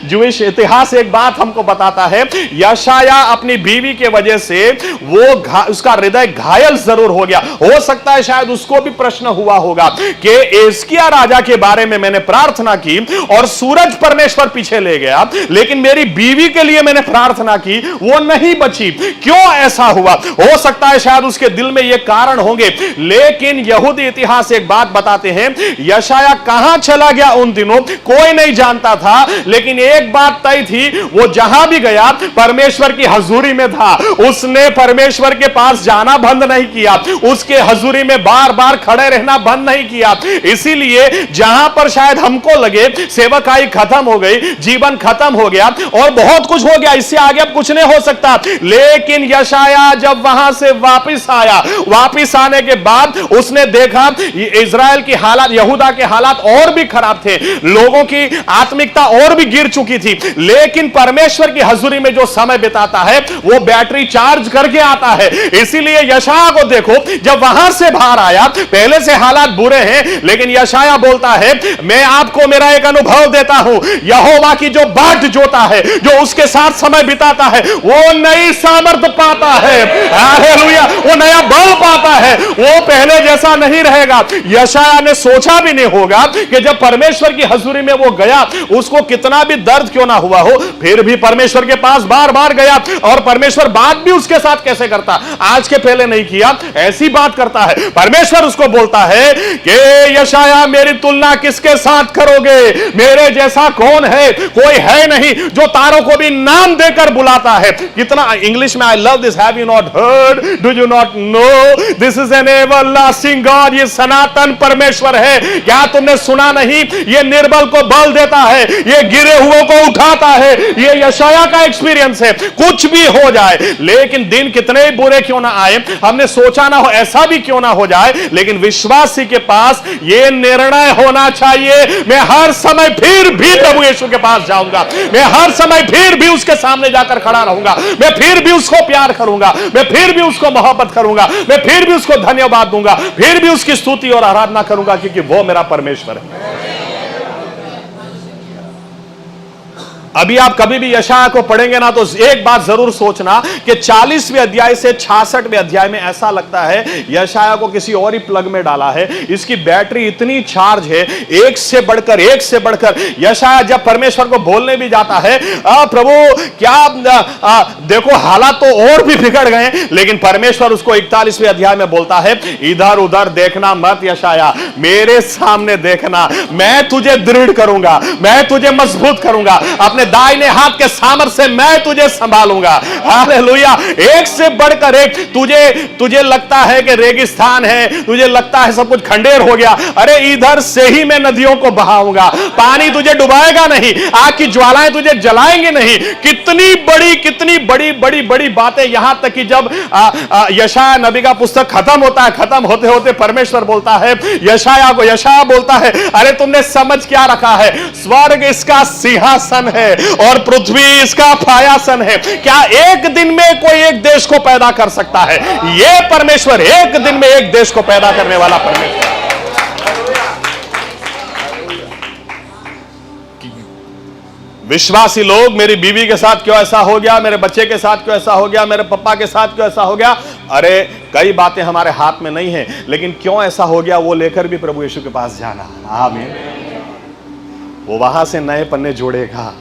जूइश इतिहास एक बात हमको बताता है, यशाया अपनी बीवी के वजह से वो उसका हृदय घायल जरूर हो गया। हो सकता है शायद उसको भी प्रश्न हुआ होगा कि हिजकिय्याह राजा के बारे में मैंने प्रार्थना की और सूरज परमेश्वर पीछे ले गया, लेकिन मेरी बीवी के लिए मैंने प्रार्थना की, वो नहीं बची, क्यों ऐसा हुआ? हो सकता है शायद उसके दिल में ये कारण होंगे। लेकिन यहूदी इतिहास एक बात बताते हैं, यशाया कहां चला गया उन दिनों कोई नहीं जानता था, लेकिन एक बात तय थी, वो जहां भी गया परमेश्वर की हजूरी में था। उसने परमेश्वर के पास जाना बंद नहीं किया, उसके हजूरी में बार बार खड़े रहना बंद नहीं किया। इसीलिए जहां पर शायद हमको लगे सेवकाई खत्म हो गई, जीवन खत्म हो गया और बहुत कुछ हो गया, इससे आगे अब कुछ नहीं हो सकता, लेकिन यशाया जब वहां से वापस आया, वापस आने के बाद उसने देखा इजराइल की हालात, यहूदा के हालात और भी खराब थे, लोगों की आत्मिकता और भी गिर चुकी थी। लेकिन परमेश्वर की हजूरी में जो समय बिताता है वो बैटरी चार्ज करके आता है। इसीलिए यशाया को देखो, जब वहां से बाहर आया, पहले से हालात बुरे हैं, लेकिन यशाया बोलता है, मैं आपको मेरा एक अनुभव देता हूं, यहोवा की जो बाट जोता है, जो उसके साथ समय बिताता है, वो नई सामर्थ पाता है। हालेलुया, वो नया बल पाता है, वो पहले जैसा नहीं रहेगा। यशाया ने सोचा भी नहीं होगा कि जब परमेश्वर की हजूरी में वो गया, उसको कितना भी दर्द क्यों ना हुआ हो, फिर भी परमेश्वर के पास बार बार गया और परमेश्वर बात भी उसके साथ कैसे करता, आज के पहले नहीं किया, ऐसी बात करता है। परमेश्वर उसको बोलता है कि यशाया मेरी तुलना किसके साथ करोगे, मेरे जैसा कौन है, कोई है नहीं जो तारों को भी नाम देकर बुलाता है। कितना इंग्लिश में, I love this, have you not heard, do you not know, this is an everlasting God, ये सनातन परमेश्वर है, क्या तुमने सुना नहीं, ये निर्बल को बल देता है, ये गिरे हुए को उठाता है। ये यशाया का एक्सपीरियंस है। कुछ भी हो जाए, लेकिन दिन कितने ही बुरे क्यों ना आए, हमने सोचा ना हो, ऐसा भी क्यों ना हो जाए, लेकिन विश्वासी के पास ये निर्णय होना चाहिए, मैं हर समय फिर भी प्रभु यीशु के पास जाऊंगा, मैं हर समय फिर भी उसके सामने जाकर खड़ा रहूंगा, मैं फिर भी उसको प्यार करूंगा, मैं फिर भी उसको मोहब्बत करूंगा, मैं फिर भी उसको धन्यवाद दूंगा, फिर भी उसकी स्तुति और आराधना करूंगा, क्योंकि वो मेरा परमेश्वर है। अभी आप कभी भी यशाया को पढ़ेंगे ना, तो एक बात जरूर सोचना कि 40वें अध्याय से 66वें अध्याय में ऐसा लगता है यशाया को किसी और ही प्लग में डाला है। इसकी बैटरी इतनी चार्ज है, एक से बढ़कर यशाया जब परमेश्वर को बोलने भी जाता है, प्रभु क्या देखो हालात तो और भी बिगड़ गए, लेकिन परमेश्वर उसको 41वें अध्याय में बोलता है, इधर उधर देखना मत यशाया, मेरे सामने देखना, मैं तुझे दृढ़ करूंगा, मैं तुझे मजबूत करूंगा, अपने दाहिने हाथ के सामर्थ्य से मैं तुझे संभालूंगा। हालेलुया, एक से बढ़कर एक। तुझे लगता है कि रेगिस्तान है, तुझे लगता है सब कुछ खंडेर हो गया, अरे इधर से ही मैं नदियों को बहाऊंगा, पानी तुझे डुबाएगा नहीं, आग की ज्वालाएं तुझे जलाएंगे नहीं। कितनी बड़ी बातें, यहां तक कि जब यशाया नबी का पुस्तक खत्म होता है, खत्म होते होते परमेश्वर बोलता है यशाया बोलता है, अरे तुमने समझ क्या रखा है, स्वर्ग इसका सिंहासन है और पृथ्वी इसका पायासन है। क्या एक दिन में कोई एक देश को पैदा कर सकता है? यह परमेश्वर एक दिन में एक देश को पैदा करने वाला परमेश्वर। विश्वासी लोग, मेरी बीवी के साथ क्यों ऐसा हो गया, मेरे बच्चे के साथ क्यों ऐसा हो गया, मेरे पापा के साथ क्यों ऐसा हो गया, अरे कई बातें हमारे हाथ में नहीं है, लेकिन क्यों ऐसा हो गया वो लेकर भी प्रभु यीशु के पास जाना। आमीन। वो वहां से नए पन्ने जोड़ेगा।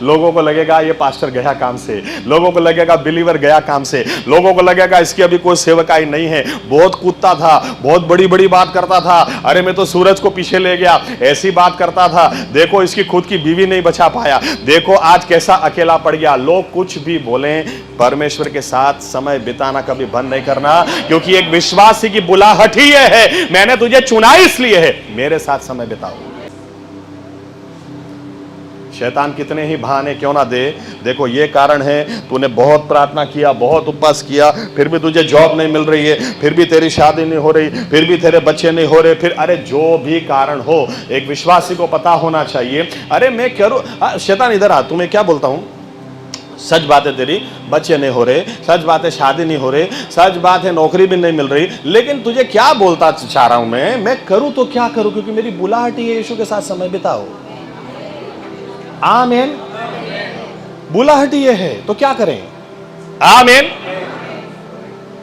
लोगों को लगेगा ये पास्टर गया काम से, लोगों को लगेगा बिलीवर गया काम से, लोगों को लगेगा इसकी अभी कोई सेवकाई नहीं है, बहुत कूदता था, बहुत बड़ी बड़ी बात करता था, अरे मैं तो सूरज को पीछे ले गया, ऐसी बात करता था, देखो इसकी खुद की बीवी नहीं बचा पाया, देखो आज कैसा अकेला पड़ गया। लोग कुछ भी बोलें, परमेश्वर के साथ समय बिताना कभी बंद नहीं करना, क्योंकि एक विश्वासी की बुलाहट ही यह है, मैंने तुझे चुना इसलिए है, मेरे साथ समय बिताओ। शैतान कितने ही बहाने क्यों ना दे, देखो ये कारण है, तूने बहुत प्रार्थना किया, बहुत उपवास किया, फिर भी तुझे जॉब नहीं मिल रही है, फिर भी तेरी शादी नहीं हो रही, फिर भी तेरे बच्चे नहीं हो रहे, फिर अरे जो भी कारण हो, एक विश्वासी को पता होना चाहिए, अरे मैं करूं, शैतान इधर आ, तुम्हें क्या बोलता हूं, सच बात है तेरी बच्चे नहीं हो रहे, सच बात है शादी नहीं हो रही, सच बात है नौकरी भी नहीं मिल रही, लेकिन तुझे क्या बोलता चाह रहा हूं मैं करूं तो क्या करूं, क्योंकि मेरी बुलाहट ही है यीशु के साथ समय बिताओ। आमीन। बुलाहट ये है तो क्या करें? आमीन।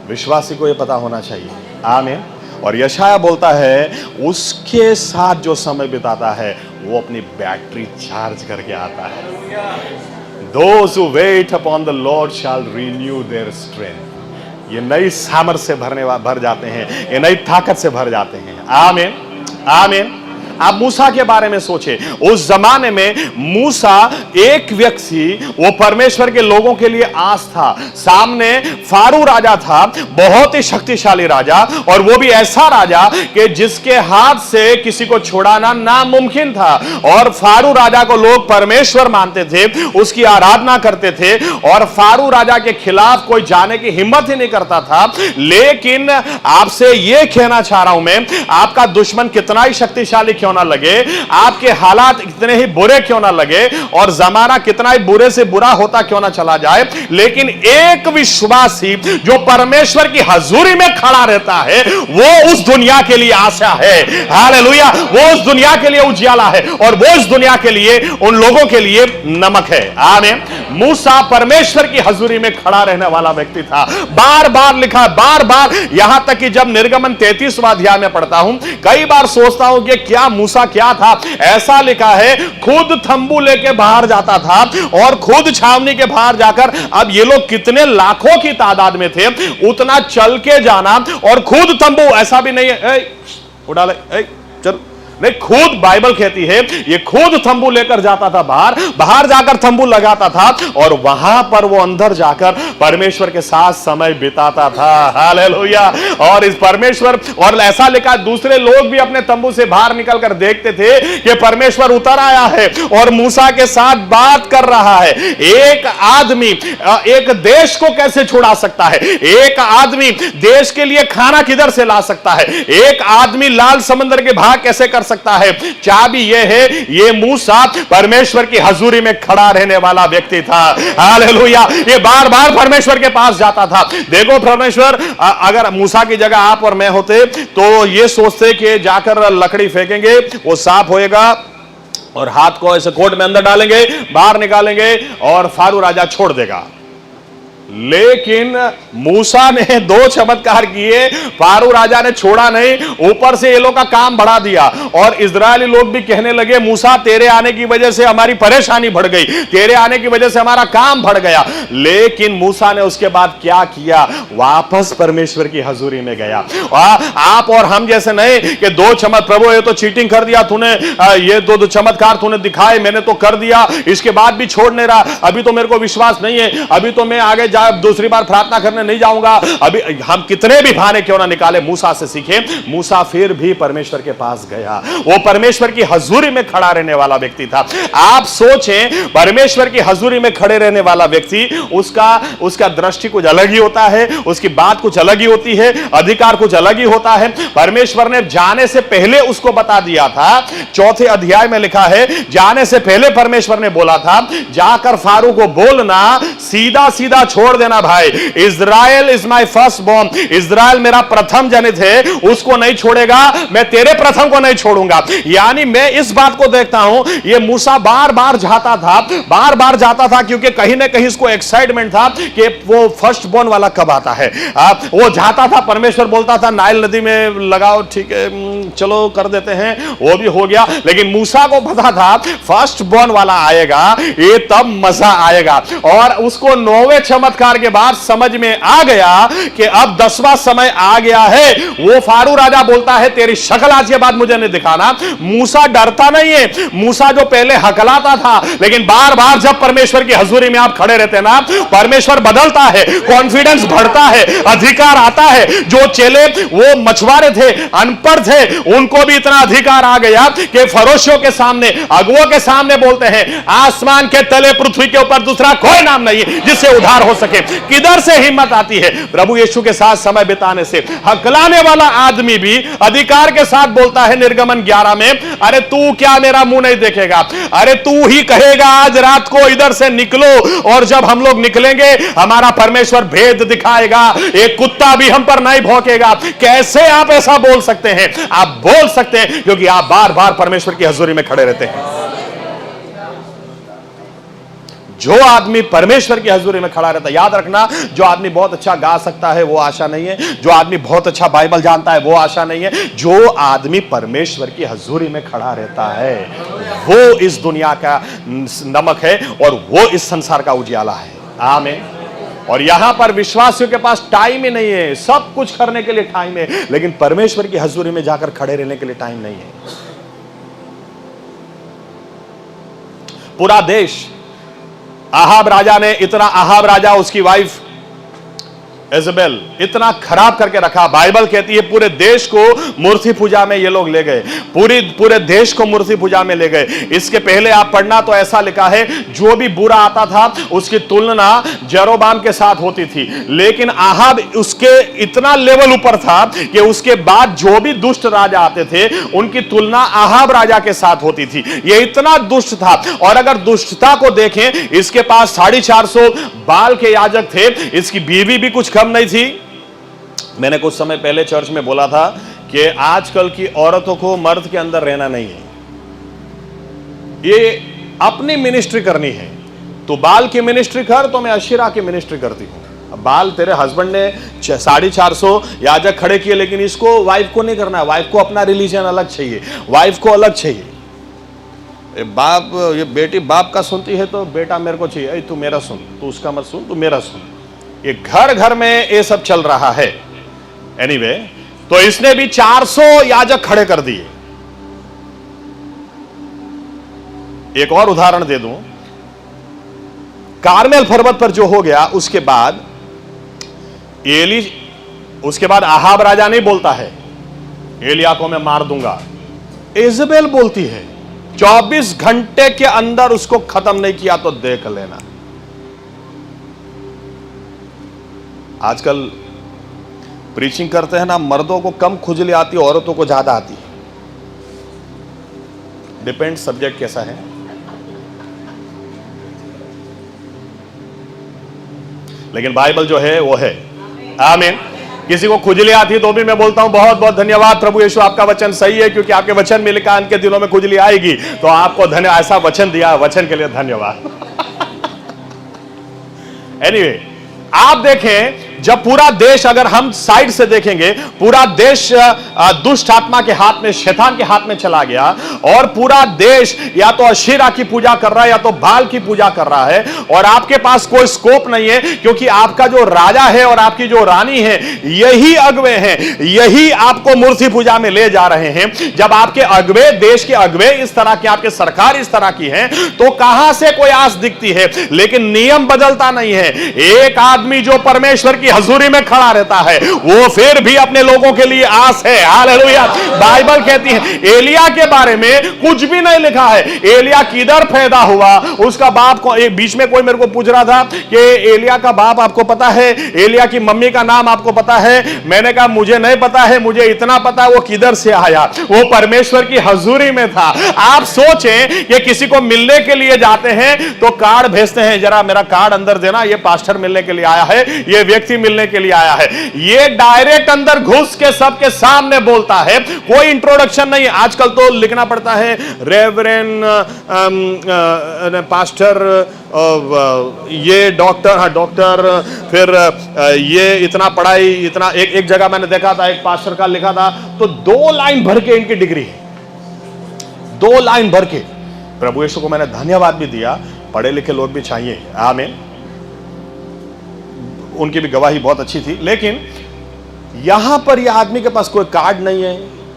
विश्वासी को ये पता होना चाहिए। आमीन। और यशाया बोलता है उसके साथ जो समय बिताता है वो अपनी बैटरी चार्ज करके आता है। Those who wait upon the Lord shall renew their strength। ये नई सामर्थ्य से भर जाते हैं, ये नई ताकत से भर जाते हैं। आमीन। आमीन। आप मूसा के बारे में सोचे, उस जमाने में मूसा एक व्यक्ति, वो परमेश्वर के लोगों के लिए आस था। सामने फारू राजा था, बहुत ही शक्तिशाली राजा, और वो भी ऐसा राजा कि जिसके हाथ से किसी को छुड़ाना नामुमकिन था। और फारू राजा को लोग परमेश्वर मानते थे, उसकी आराधना करते थे, और फारू राजा के खिलाफ कोई जाने की हिम्मत ही नहीं करता था। लेकिन आपसे यह कहना चाह रहा हूं मैं, आपका दुश्मन कितना ही शक्तिशाली क्यों ना लगे, आपके हालात कितने ही बुरे क्यों ना लगे, और जमाना कितना ही बुरे से बुरा होता क्यों ना चला जाए, लेकिन एक विश्वासी जो परमेश्वर की हजूरी में खड़ा रहता है, वो उस दुनिया के लिए आशा है। हालेलुया। वो उस दुनिया के लिए उजियाला है, और वो इस दुनिया के लिए, उन लोगों के लिए नमक है। आमीन। मूसा परमेश्वर की हजूरी में खड़ा रहने वाला व्यक्ति था। बार बार लिखा, बार बार, यहां तक कि जब निर्गमन 33वां अध्याय में पढ़ता हूं, कई बार सोचता हूं कि क्या मूसा क्या था। ऐसा लिखा है खुद तंबू लेके बाहर जाता था, और खुद छावनी के बाहर जाकर, अब ये लोग कितने लाखों की तादाद में थे, उतना चल के जाना, और खुद तंबू, ऐसा भी नहीं है उड़ा ले चल नहीं, खुद बाइबल कहती है ये खुद तंबू लेकर जाता था बाहर जाकर तंबू लगाता था, और वहां पर वो अंदर जाकर परमेश्वर के साथ समय बिताता था। हालेलुया। और इस परमेश्वर, और ऐसा लिखा दूसरे लोग भी अपने तंबू से बाहर निकलकर देखते थे कि परमेश्वर उतर आया है और मूसा के साथ बात कर रहा है। एक आदमी एक देश को कैसे छुड़ा सकता है, एक आदमी देश के लिए खाना किधर से ला सकता है, एक आदमी लाल समंदर के भाग कैसे कर सकता है। चाबी यह है, ये मूसा परमेश्वर की हजूरी में खड़ा रहने वाला व्यक्ति था। हालेलुया। ये बार बार परमेश्वर के पास जाता था। देखो परमेश्वर, अगर मूसा की जगह आप और मैं होते तो ये सोचते कि जाकर लकड़ी फेंकेंगे, वो साफ होएगा, और हाथ को ऐसे कोट में अंदर डालेंगे, बाहर निकालेंगे, और फारू राजा छोड़ देगा। लेकिन मूसा ने 2 चमत्कार किए, फारू राजा ने छोड़ा नहीं, ऊपर से ये लोग का काम बढ़ा दिया। और इजरायली लोग भी कहने लगे मूसा तेरे आने की वजह से हमारी परेशानी बढ़ गई, तेरे आने की वजह से हमारा काम बढ़ गया। लेकिन मूसा ने उसके बाद क्या किया, वापस परमेश्वर की हजूरी में गया। आप और हम जैसे नहीं कि 2 चमत्कार, प्रभु ये तो चीटिंग कर दिया तूने, ये 2 चमत्कार तूने दिखाए, मैंने तो कर दिया, इसके बाद भी छोड़ नहीं रहा, अभी तो मेरे को विश्वास नहीं है, अभी तो मैं आगे दूसरी बार प्रार्थना करने नहीं जाऊंगा। अभी हम कितने भी बहाने क्यों ना निकाले, मूसा से सीखे। मूसा फिर भी परमेश्वर के पास गया, वो परमेश्वर की हजूरी में खड़ा रहने वाला व्यक्ति था। आप सोचें, परमेश्वर की हजूरी में खड़े रहने वाला व्यक्ति, उसका दृष्टि कुछ अलग ही होता है, उसकी बात कुछ अलग ही होती है, अधिकार कुछ अलग ही होता है। परमेश्वर ने जाने से पहले उसको बता दिया था, 4थे अध्याय में लिखा है, जाने से पहले परमेश्वर ने बोला था जाकर फारू को बोलना, सीधा सीधा छोड़ देना भाई, Israel is my first born, Israel मेरा प्रथम जनित है, उसको नहीं छोड़ेगा, मैं तेरे प्रथम को नहीं छोड़ूंगा। यानी मैं इस बात को देखता हूं, ये मूसा बार बार जाता था, क्योंकि कहीं ना कहीं इसको एक्साइटमेंट था कि वो फर्स्ट बॉर्न वाला कब आता है। वो जाता था, परमेश्वर बोलता था नाइल नदी में लगाओ, ठीक है चलो कर देते हैं, वो भी हो गया। लेकिन मूसा को पता था फर्स्ट बॉर्न वाला आएगा, ये तब मजा आएगा। और उसको 9वें चमत्कार के बाद समझ में आ गया कि अब 10वां समय आ गया है। वो फारू राजा बोलता है तेरी शक्ल आज के बाद मुझे नहीं दिखाना। मूसा डरता नहीं है, मूसा जो पहले हकलाता था, लेकिन बार बार जब परमेश्वर की हजूरी में आप खड़े रहते ना, परमेश्वर बदलता है, कॉन्फिडेंस बढ़ता है, अधिकार आता है। जो चेले वो मछुआरे थे, अनपढ़ थे, उनको भी इतना अधिकार आ गया कि फरोशियों के सामने, अगुओं के सामने बोलते हैं आसमान के तले पृथ्वी के ऊपर दूसरा कोई नाम नहीं जिससे उद्धार हो सके। किधर से हिम्मत आती है? प्रभु यीशु के साथ समय बिताने से। हकलाने वाला आदमी भी अधिकार के साथ बोलता है निर्गमन 11 में, अरे तू क्या मेरा मुंह नहीं देखेगा, अरे तू ही कहेगा आज रात को इधर से निकलो, और जब हम लोग निकलेंगे हमारा परमेश्वर भेद दिखाएगा, एक कुत्ता भी हम पर नहीं भौंकेगा। कैसे आप ऐसा बोल सकते हैं? आप बोल सकते हैं क्योंकि आप बार बार परमेश्वर की हजूरी में खड़े रहते हैं। जो आदमी परमेश्वर की हजूरी में खड़ा रहता है, याद रखना, जो आदमी बहुत अच्छा गा सकता है वो आशा नहीं है, जो आदमी बहुत अच्छा बाइबल जानता है वो आशा नहीं है, जो आदमी परमेश्वर की हजूरी में खड़ा रहता है वो इस दुनिया का नमक है और वो इस संसार का उजियाला है। आमीन। और यहां पर विश्वासियों के पास टाइम ही नहीं है, सब कुछ करने के लिए टाइम है, लेकिन परमेश्वर की हजूरी में जाकर खड़े रहने के लिए टाइम नहीं है। पूरा देश, आहाब राजा ने इतना, आहाब राजा उसकी वाइफ इज़बेल इतना खराब करके रखा, बाइबल कहती है पूरे देश को मूर्ति पूजा में ये लोग ले गए, पूरे देश को मूर्ति पूजा में ले गए। इसके पहले आप पढ़ना तो ऐसा लिखा है, जो भी बुरा आता था उसकी तुलना जेरोबाम के साथ होती थी, लेकिन आहाब उसके इतना लेवल ऊपर था कि उसके बाद जो भी दुष्ट राजा आते थे उनकी तुलना आहाब राजा के साथ होती थी। ये इतना दुष्ट था। और अगर दुष्टता को देखें, इसके पास 450 बाल के याजक थे, इसकी बीवी भी कुछ नहीं थी। मैंने कुछ समय पहले चर्च में बोला था कि आजकल की औरतों को मर्द के अंदर रहना नहीं है, ये अपनी मिनिस्ट्री करनी है। तो बाल की मिनिस्ट्री कर, तो मैं अशीरा की मिनिस्ट्री करती हूं। बाल तेरे हस्बैंड ने 450 याजक खड़े किए, लेकिन इसको वाइफ को नहीं करना है, वाइफ को अपना रिलीजन अलग चाहिए, वाइफ को अलग चाहिए। बाप, ये बेटी बाप का सुनती है तो बेटा मेरे को चाहिए, तू मेरा सुन, तू उसका मत सुन, तू मेरा सुन। ये घर घर में ये सब चल रहा है। एनीवे, तो इसने भी 400 याजक खड़े कर दिए। एक और उदाहरण दे दूं, कारमेल पर्वत पर जो हो गया, उसके बाद उसके बाद आहाब राजा नहीं बोलता है एलिया को मैं मार दूंगा, इज़बेल बोलती है 24 घंटे के अंदर उसको खत्म नहीं किया तो देख लेना। आजकल प्रीचिंग करते हैं ना, मर्दों को कम खुजली आती है, औरतों को ज्यादा आती है। डिपेंड सब्जेक्ट कैसा है। लेकिन बाइबल जो है वो है। आमीन। किसी को खुजली आती है तो भी मैं बोलता हूं बहुत बहुत धन्यवाद प्रभु यीशु, आपका वचन सही है, क्योंकि आपके वचन में लिखा है इनके दिनों में खुजली आएगी। तो आपको धन्यवाद, ऐसा वचन दिया, वचन के लिए धन्यवाद। एनीवे, आप देखें, जब पूरा देश, अगर हम साइड से देखेंगे, पूरा देश दुष्ट आत्मा के हाथ में, शैतान के हाथ में चला गया, और पूरा देश या तो अशीरा की पूजा कर रहा है या तो बाल की पूजा कर रहा है, और आपके पास कोई स्कोप नहीं है, क्योंकि आपका जो राजा है और आपकी जो रानी है यही अगवे हैं, यही आपको मूर्ति पूजा में ले जा रहे हैं। जब आपके अगवे, देश के अगवे इस तरह के, आपके सरकार इस तरह की है, तो कहां से कोई आस दिखती है। लेकिन नियम बदलता नहीं है। एक आदमी जो परमेश्वर की हजूरी में खड़ा रहता है वो फिर भी अपने लोगों के लिए आस है। हालेलुया। बाइबल कहती है, एलिया के बारे में कुछ भी नहीं लिखा है। एलिया किधर पैदा हुआ, उसका बाप को, एक बीच में कोई मेरे को पूछ रहा था कि एलिया का बाप आपको पता है, एलिया की मम्मी का नाम आपको पता है। मैंने कहा मुझे नहीं पता है, मुझे इतना पता है वो किधर से आया, वो परमेश्वर की हजूरी में था। आप सोचें कि किसी को मिलने के लिए जाते हैं तो कार्ड भेजते हैं, जरा मेरा कार्ड अंदर देना, ये पास्टर मिलने के लिए आया है, ये व्यक्ति मिलने के लिए आया है। ये डायरेक्ट अंदर घुस के सबके सामने बोलता है, कोई इंट्रोडक्शन नहीं। आजकल तो लिखना पड़ता है रेवरेंड पास्टर, ये डॉक्टर, हाँ डॉक्टर, फिर ये इतना पढ़ाई, इतना। एक जगह मैंने देखा था, एक पास्टर का लिखा था तो 2 लाइन भर के इनकी डिग्री है, 2 लाइन भर के। प्रभु यीशु को मैंने धन्यवाद भी दिया, पढ़े लिखे लोग भी चाहिए। आमीन। उनकी भी गवाही बहुत अच्छी थी। लेकिन यहां पर यह आदमी के पास कोई कार्ड नहीं है,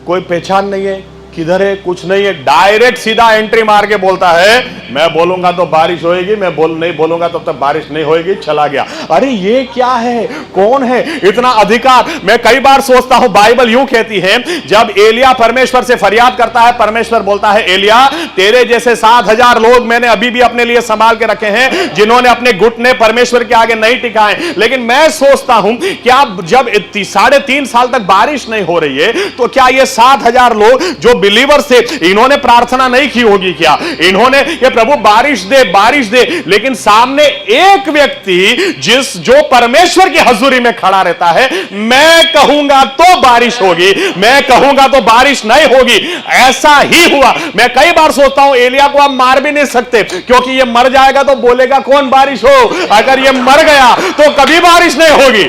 कोई पहचान नहीं है, किधर है, कुछ नहीं है। डायरेक्ट सीधा एंट्री मार के बोलता है मैं बोलूंगा तो बारिश होएगी, मैं नहीं बोलूंगा तब तक बारिश नहीं होएगी, चला गया। अरे ये क्या है, कौन है, इतना अधिकार। मैं कई बार सोचता हूं, बाइबल यूं कहती है, जब एलिया परमेश्वर से फरियाद करता है, परमेश्वर बोलता है एलिया तेरे जैसे 7000 लोग मैंने अभी भी अपने लिए संभाल के रखे हैं, जिन्होंने अपने घुटने परमेश्वर के आगे नहीं टिकाए। लेकिन मैं सोचता हूं क्या जब 3.5 साल तक बारिश नहीं हो रही है, तो क्या ये 7000 लोग जो बिलीवर थे, इन्होंने प्रार्थना नहीं की होगी क्या? इन्होंने ये प्रभु बारिश दे, बारिश दे, लेकिन सामने एक व्यक्ति जो परमेश्वर की हजूरी में खड़ा रहता है, मैं कहूंगा तो बारिश होगी, मैं कहूंगा तो बारिश नहीं होगी। ऐसा ही हुआ। मैं कई बार सोचता हूं एलिया को आप मार भी नहीं सकते, क्योंकि ये मर जाएगा तो बोलेगा कौन बारिश हो। अगर ये मर गया तो कभी बारिश नहीं होगी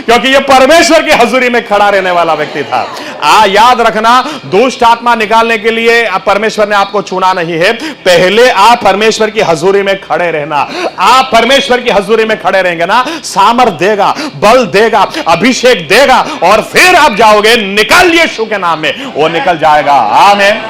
क्योंकि ये परमेश्वर की हजूरी में खड़ा रहने वाला व्यक्ति था। याद रखना, दुष्ट आत्मा निकालने के लिए परमेश्वर ने आपको चुना नहीं है। पहले आप परमेश्वर की हजूरी में खड़े रहना। आप परमेश्वर की हजूरी में खड़े रहेंगे ना, सामर्थ देगा, बल देगा, अभिषेक देगा, और फिर आप जाओगे, निकल यीशु के नाम में, वो निकल जाएगा। आमीन।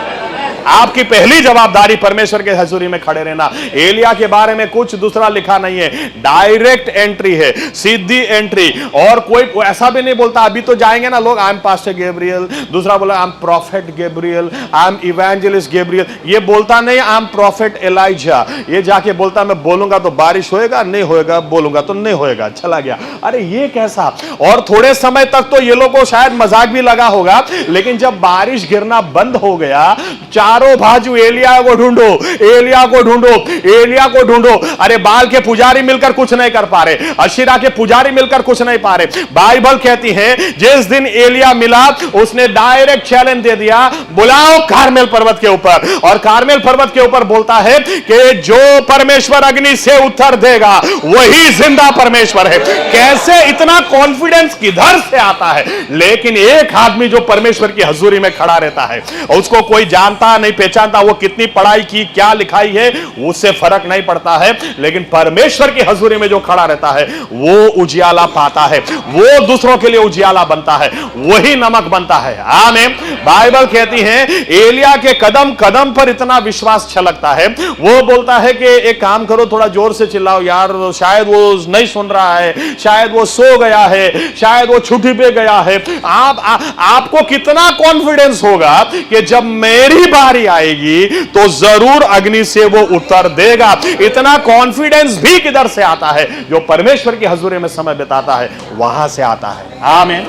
आपकी पहली जवाबदारी परमेश्वर के हजूरी में खड़े रहना। एलिया के बारे में कुछ दूसरा लिखा नहीं है, डायरेक्ट एंट्री है, सीधी एंट्री। और कोई ऐसा भी नहीं बोलता, अभी तो जाएंगे ना लोग, आई एम पास्टर गैब्रियल, दूसरा बोला I am prophet Gabriel, I am evangelist Gabriel. ये बोलता नहीं आई एम प्रॉफेट एलाइजा। ये जाके बोलता मैं बोलूंगा तो बारिश होएगा, नहीं होएगा, बोलूंगा तो नहीं होएगा, चला गया। अरे ये कैसा? और थोड़े समय तक तो ये लोग को शायद मजाक भी लगा होगा, लेकिन जब बारिश गिरना बंद हो गया, चारों बाजू एलिया को ढूंढो, एलिया को ढूंढो, एलिया को ढूंढो। अरे बाल के पुजारी मिलकर कुछ नहीं कर पा रहे, अशीरा के पुजारी मिलकर कुछ नहीं पा रहे। बाइबल कहती है जिस दिन एलिया मिला, उसने डायरेक्ट चैलेंज दे दिया, बुलाओ कारमेल पर्वत के ऊपर। और कारमेल पर्वत के ऊपर बोलता है कि जो परमेश्वर अग्नि से उत्तर देगा वही जिंदा परमेश्वर है। कैसे? इतना कॉन्फिडेंस किधर से आता है? लेकिन एक आदमी जो परमेश्वर की हजूरी में खड़ा रहता है, उसको कोई जानता नहीं पहचानता, वो कितनी पढ़ाई की, क्या लिखाई है, उससे फर्क नहीं पड़ता है, लेकिन परमेश्वर की हजूरी में जो खड़ा रहता है वो उजियाला पाता है, वो दूसरों के लिए उजियाला बनता है, वही नमक बनता है। आमीन। बाइबल कहती है एलिया के कदम कदम पर इतना विश्वास छलकता है, वो बोलता है कि एक काम करो, थोड़ा जोर से चिल्लाओ यार, शायद वो नहीं सुन रहा है, शायद वो सो गया है, शायद वो छुट्टी पे गया है। आपको कितना कॉन्फिडेंस होगा कि जब मेरी बारी आएगी तो जरूर अग्नि से वो उत्तर देगा। इतना कॉन्फिडेंस भी किधर से आता है? जो परमेश्वर की हजूरी में समय बिताता है वहां से आता है। आमीन।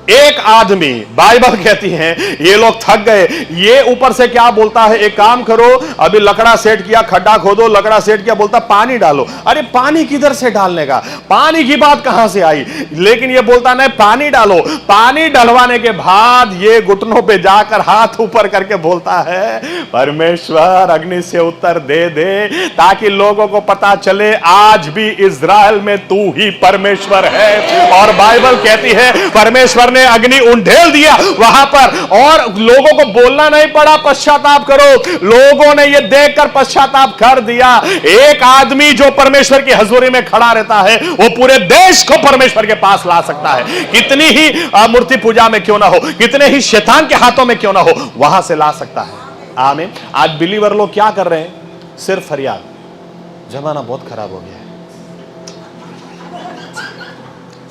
एक आदमी, बाइबल कहती है ये लोग थक गए, ये ऊपर से क्या बोलता है, एक काम करो, अभी लकड़ा सेट किया, खड्डा खोदो, लकड़ा सेट किया, बोलता पानी डालो। अरे पानी किधर से डालने का? पानी की बात कहां से आई? लेकिन ये बोलता नहीं पानी डालो। पानी डलवाने के बाद ये घुटनों पे जाकर हाथ ऊपर करके बोलता है परमेश्वर अग्नि से उत्तर दे दे, ताकि लोगों को पता चले आज भी इज़राइल में तू ही परमेश्वर है। और बाइबल कहती है परमेश्वर ने अग्नि उंडेल दिया वहां पर, और लोगों को बोलना नहीं पड़ा पश्चाताप करो, लोगों ने यह देखकर पश्चाताप कर दिया। एक आदमी जो परमेश्वर की हजूरी में खड़ा रहता है वो पूरे देश को परमेश्वर के पास ला सकता है। कितनी ही मूर्ति पूजा में क्यों ना हो, कितने ही शैतान के हाथों में क्यों ना हो, वहां से ला सकता है। आमीन। आज बिलीवर लोग क्या कर रहे हैं? सिर्फ फरियाद। जमाना बहुत खराब हो गया है,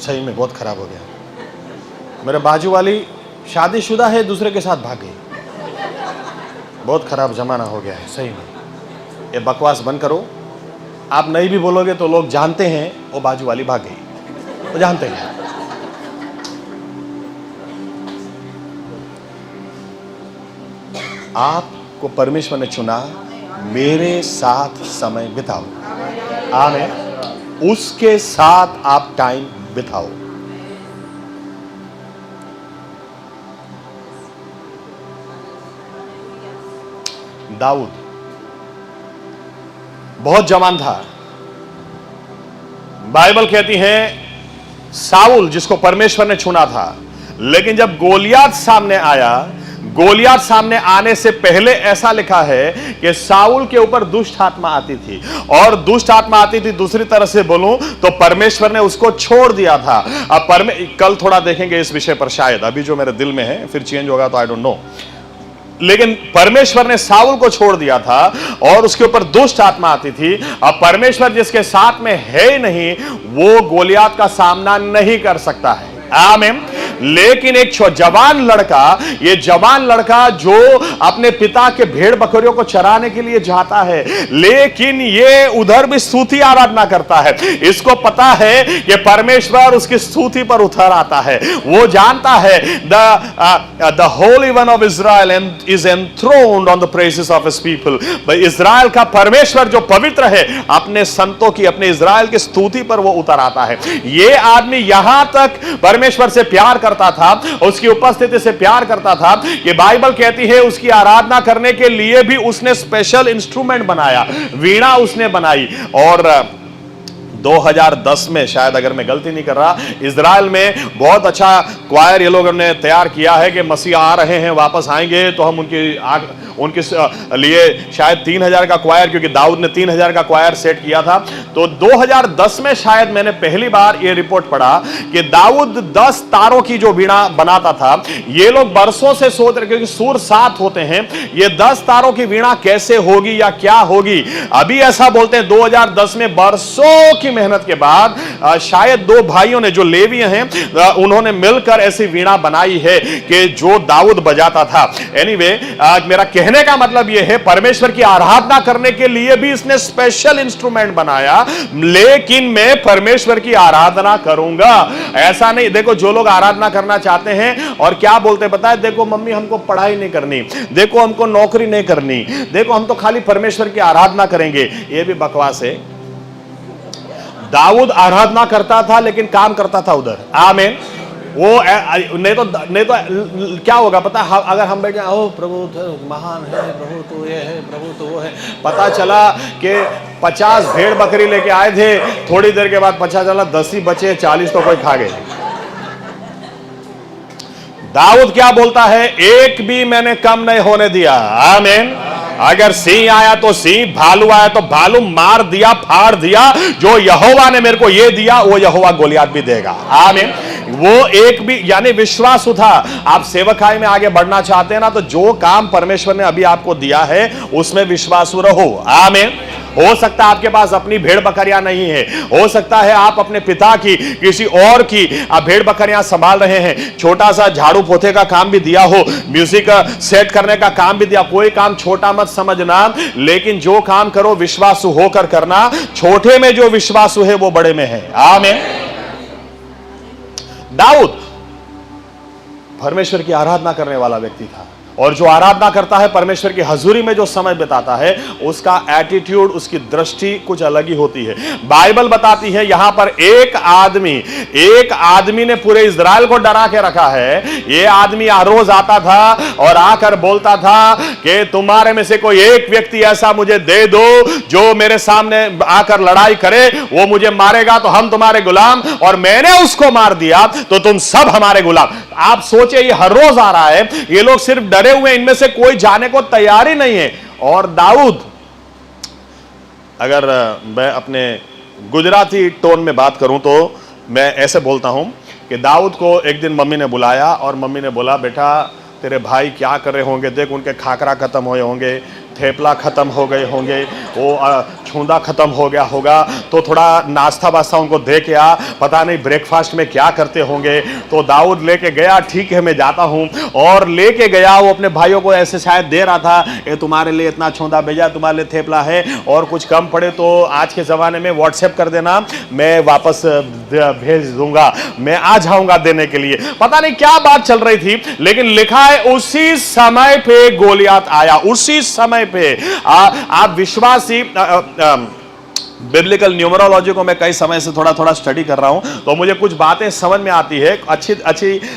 सही में बहुत खराब हो गया। मेरे बाजू वाली शादीशुदा है, दूसरे के साथ भाग गई। बहुत खराब जमाना हो गया है, सही में। ये बकवास बंद करो। आप नहीं भी बोलोगे तो लोग जानते हैं वो बाजू वाली भाग गई, वो जानते हैं। आपको परमेश्वर ने चुना, मेरे साथ समय बिताओ। आमीन। उसके साथ आप टाइम बिताओ। दाऊद बहुत जवान था। बाइबल कहती है साउल जिसको परमेश्वर ने चुना था, लेकिन जब गोलियात सामने आया, गोलियात सामने आने से पहले ऐसा लिखा है कि साउल के ऊपर दुष्ट आत्मा आती थी, और दुष्ट आत्मा आती थी, दूसरी तरह से बोलूं तो परमेश्वर ने उसको छोड़ दिया था। अब कल थोड़ा देखेंगे इस विषय पर, शायद अभी जो मेरे दिल में है, फिर चेंज होगा तो आई डोंट नो। लेकिन परमेश्वर ने साउल को छोड़ दिया था और उसके ऊपर दुष्ट आत्मा आती थी। अब परमेश्वर जिसके साथ में है ही नहीं, वो गोलियात का सामना नहीं कर सकता है। आमीन। लेकिन एक जवान लड़का, ये जवान लड़का जो अपने पिता के भेड़ बकरियों को चराने के लिए जाता है, लेकिन ये उधर भी स्तुति आराधना करता है। इसको पता है कि परमेश्वर उसकी स्तुति पर उतर आता है। वो जानता है the holy one of Israel is enthroned on the praises of his people. Israel का परमेश्वर जो पवित्र है, अपने संतों की, अपने इज़राइल की स्तुति पर वो उतर आता है। ये आदमी यहां तक परमेश्वर से प्यार करता था, उसकी उपस्थिति से प्यार करता था कि बाइबल कहती है उसकी आराधना करने के लिए भी उसने स्पेशल इंस्ट्रूमेंट बनाया, वीणा उसने बनाई। और 2010 में, शायद अगर मैं गलती नहीं कर रहा, इज़राइल में बहुत अच्छा क्वायर ये लोगों ने तैयार किया है कि मसीह आ रहे हैं, वापस आएंगे तो हम उनके लिए शायद 3000 का क्वायर, क्योंकि दाऊद ने 3000 का क्वायर सेट किया था। तो 2010 में शायद मैंने पहली बार ये रिपोर्ट पढ़ा कि दाऊद 10 तारों की जो वीणा बनाता था। ये लोग बरसों से सोच रहे, क्योंकि सुर 7 होते हैं, ये 10 तारों की वीणा कैसे होगी या क्या होगी। अभी ऐसा बोलते हैं 2010 में बरसों की मेहनत के बाद शायद 2 भाइयों ने, जो लेवी हैं, उन्होंने मिलकर ऐसी वीणा बनाई है कि जो दाऊद बजाता था। एनीवे, मेरा कहने का मतलब यह है, परमेश्वर की आराधना करने के लिए भी इसने स्पेशल इंस्ट्रूमेंट बनाया। लेकिन मैं परमेश्वर की आराधना करूंगा, ऐसा नहीं। देखो, जो लोग आराधना करना चाहते हैं और क्या बोलते पता है, देखो मम्मी हमको पढ़ाई नहीं करनी, देखो हमको नौकरी नहीं करनी, देखो हम तो खाली परमेश्वर की आराधना करेंगे, ये भी बकवास है। दाऊद आराधना करता था लेकिन काम करता था उधर। आमीन। वो नहीं तो क्या होगा पता है, अगर हम बैठ जाए, ओ प्रभु तो महान है, प्रभु तो ये है, प्रभु तो वो है। पता चला कि 50 भेड़ बकरी लेके आए थे, थोड़ी देर के बाद पता चला 10 ही बचे, 40 तो कोई खा गए। दाऊद क्या बोलता है, एक भी मैंने कम नहीं होने दिया। आमीन। अगर सिंह आया तो सिंह, भालू आया तो भालू, मार दिया, फाड़ दिया। जो यहोवा ने मेरे को ये दिया, वो यहोवा गोलियात भी देगा। आमीन। वो एक भी, यानी विश्वास था। आप सेवकाई में आगे बढ़ना चाहते हैं ना, तो जो काम परमेश्वर ने अभी आपको दिया है उसमें विश्वास रहो। आमीन। हो सकता है आपके पास अपनी भेड़ बकरियां नहीं है, हो सकता है आप अपने पिता की, किसी और की आप भेड़ बकरियां संभाल रहे हैं। छोटा सा झाड़ू पोछे का काम भी दिया हो, म्यूजिक सेट करने का काम भी दिया, कोई काम छोटा मत समझना, लेकिन जो काम करो विश्वासु होकर करना। छोटे में जो विश्वासु है वो बड़े में है। आमीन। दाऊद परमेश्वर की आराधना करने वाला व्यक्ति था, और जो आराधना करता है, परमेश्वर की हजूरी में जो समय बिताता है, उसका एटीट्यूड, उसकी दृष्टि कुछ अलग ही होती है। बाइबल बताती है यहां पर एक आदमी ने पूरे इज़राइल को डरा के रखा है। ये आदमी रोज आता था और आकर बोलता था कि तुम्हारे में से कोई एक व्यक्ति ऐसा मुझे दे दो जो मेरे सामने आकर लड़ाई करे, वो मुझे मारेगा तो हम तुम्हारे गुलाम, और मैंने उसको मार दिया तो तुम सब हमारे गुलाम। आप सोचे, ये हर रोज आ रहा है, ये लोग सिर्फ डरे हुए, इनमें से कोई जाने को तैयार ही नहीं है। और दाऊद, अगर मैं अपने गुजराती टोन में बात करूं तो मैं ऐसे बोलता हूं कि दाऊद को एक दिन मम्मी ने बुलाया और मम्मी ने बोला, बेटा तेरे भाई क्या कर रहे होंगे, देख उनके खाकरा खत्म हुए होंगे, थेपला खत्म हो गए होंगे, वो छूंदा खत्म हो गया होगा, तो थोड़ा नाश्ता वास्ता उनको दे के आ, पता नहीं ब्रेकफास्ट में क्या करते होंगे। तो दाऊद लेके गया, ठीक है मैं जाता हूँ, और लेके गया। वो अपने भाइयों को ऐसे शायद दे रहा था, ये तुम्हारे लिए इतना छूंदा भेजा, तुम्हारे लिए थेपला है, और कुछ कम पड़े तो आज के ज़माने में व्हाट्सएप कर देना, मैं वापस भेज दूंगा, मैं आ जाऊंगा देने के लिए। पता नहीं क्या बात चल रही थी, लेकिन लिखा है उसी समय पे गोलियात आया, उसी समय पे। आप विश्वासी, बिब्लिकल न्यूमरोलॉजी को मैं कई समय से थोड़ा थोड़ा स्टडी कर रहा हूं, तो मुझे कुछ बातें समझ में आती है अच्छी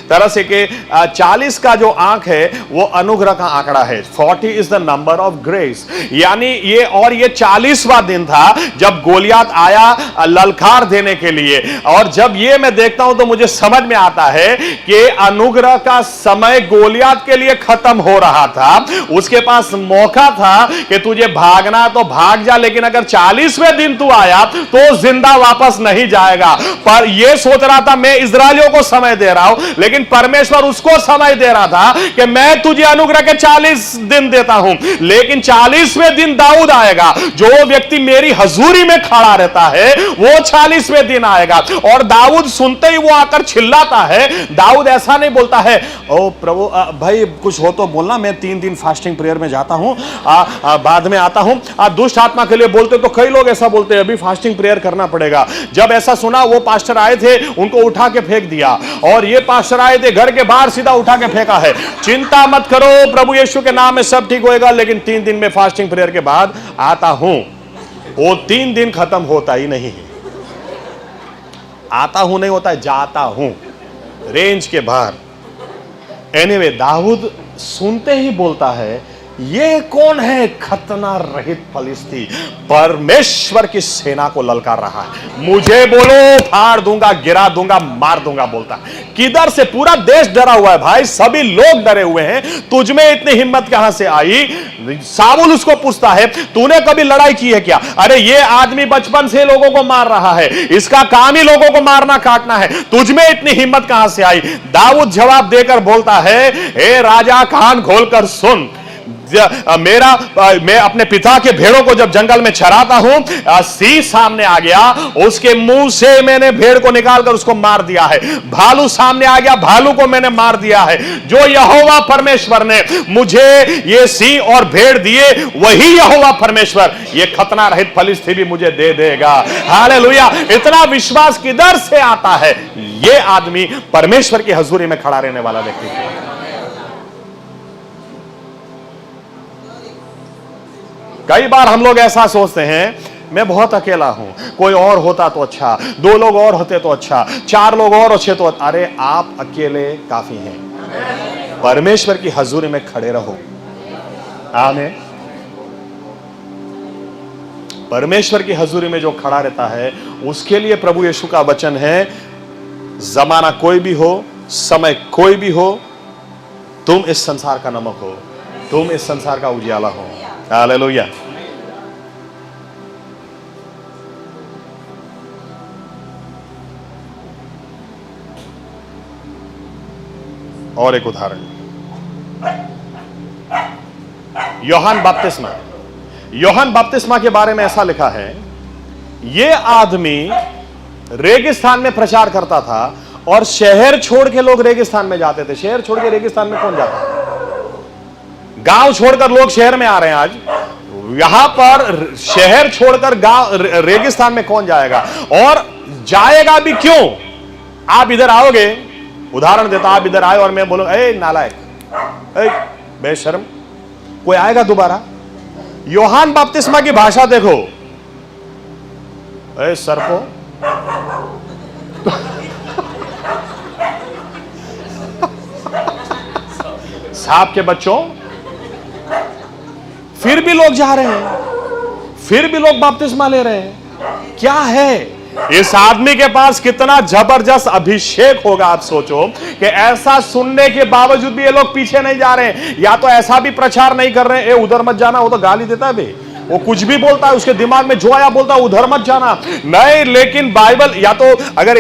तरह से कि 40 का जो आंक है वो अनुग्रह का आंकड़ा है। 40 is the number of grace, यानी ये 40वां दिन था जब गोलियात आया ललकार देने के लिए। और जब ये मैं देखता हूं तो मुझे समझ में आता है कि अनुग्रह का समय गोलियात के लिए खत्म हो रहा था। उसके पास मौका था कि तुझे भागना तो भाग जा, लेकिन अगर 40वें दिन जंतु आया तो जिंदा वापस नहीं जाएगा। पर यह सोच रहा था मैं इजरायलियों को समय दे रहा हूं, लेकिन परमेश्वर उसको समय दे रहा था कि मैं तुझे अनुग्रह के 40 दिन देता हूं, लेकिन 40वें दिन दाऊद आएगा। जो व्यक्ति मेरी हजूरी में खड़ा रहता है वो 40वें दिन आएगा। और दाऊद सुनते ही वो आकर चिल्लाता है। दाऊद ऐसा नहीं बोलता है, ओ प्रभु भाई कुछ हो तो बोलना, मैं 3 दिन फास्टिंग प्रेयर में जाता हूं, बाद में आता हूं। दुष्ट आत्मा के लिए बोलते तो कई लोग ऐसा बोलते हैं अभी फास्टिंग प्रेयर करना पड़ेगा। जब ऐसा सुना वो पास्टर आए थे, उनको उठा के फेंक दिया, और ये पास्टर आए थे घर के बाहर सीधा उठा के फेंका है। चिंता मत करो, प्रभु यीशु के नाम में सब ठीक होएगा, लेकिन 3 दिन में फास्टिंग प्रेयर के बाद आता हूं। वो 3 दिन खत्म होता ही नहीं है। आता हूं नहीं होता है, जाता हूं रेंज के बाहर। एनीवे दाऊद सुनते ही बोलता है, ये कौन है खतना रहित फलिस्ती, परमेश्वर की सेना को ललकार रहा है, मुझे बोलो फाड़ दूंगा, गिरा दूंगा, मार दूंगा बोलता है। किधर से? पूरा देश डरा हुआ है भाई, सभी लोग डरे हुए हैं। तुझमें इतनी हिम्मत कहां से आई? साबुल उसको पूछता है, तूने कभी लड़ाई की है क्या? अरे ये आदमी बचपन से लोगों को मार रहा है, इसका काम ही लोगों को मारना काटना है, तुझमें इतनी हिम्मत कहां से आई? दाऊद जवाब देकर बोलता है, हे राजा कान खोलकर सुन, मैं अपने पिता के भेड़ों को जब जंगल में चराता हूं, सिंह सामने आ गया, उसके मुंह से मैंने भेड़ को निकालकर उसको मार दिया है। भालू सामने आ गया, भालू को मैंने मार दिया है। जो यहोवा परमेश्वर ने मुझे ये सिंह और भेड़ दिए, वही यहोवा परमेश्वर ये खतना रहित फलिस्ती भी मुझे दे देगा। हालेलुया। इतना विश्वास किधर से आता है? ये आदमी परमेश्वर की हजूरी में खड़ा रहने वाला व्यक्ति है। कई बार हम लोग ऐसा सोचते हैं, मैं बहुत अकेला हूं, कोई और होता तो अच्छा, 2 लोग और होते तो अच्छा, 4 लोग और अच्छे तो। अरे आप अकेले काफी हैं। परमेश्वर की हजूरी में खड़े रहो। आमीन। परमेश्वर की हजूरी में जो खड़ा रहता है उसके लिए प्रभु यीशु का वचन है, जमाना कोई भी हो, समय कोई भी हो, तुम इस संसार का नमक हो, तुम इस संसार का उजियाला हो। हालेलुया। और एक उदाहरण, यूहन्ना बपतिस्मा। यूहन्ना बपतिस्मा के बारे में ऐसा लिखा है, यह आदमी रेगिस्तान में प्रचार करता था और शहर छोड़ के लोग रेगिस्तान में जाते थे। शहर छोड़ के रेगिस्तान में कौन जाता है? गांव छोड़कर लोग शहर में आ रहे हैं आज। यहां पर शहर छोड़कर गांव रेगिस्तान में कौन जाएगा? और जाएगा भी क्यों? आप इधर आओगे, उदाहरण देता, आप इधर आए और मैं बोलूं, ए नालायक, ए बेशर्म, कोई आएगा दोबारा? यूहन्ना बपतिस्मा की भाषा देखो, ए सरपो, सांप के बच्चों। फिर भी लोग जा रहे हैं, फिर भी लोग बपतिस्मा ले रहे हैं। क्या है? इस आदमी के पास कितना जबरदस्त अभिषेक होगा। आप सोचो कि ऐसा सुनने के बावजूद भी ये लोग पीछे नहीं जा रहे हैं, या तो ऐसा भी प्रचार नहीं कर रहे हैं, ए उधर मत जाना, वो तो गाली देता है बे, वो कुछ भी बोलता है, उसके दिमाग में जो आया बोलता है, उधर मत जाना। नहीं, लेकिन बाइबल, या तो अगर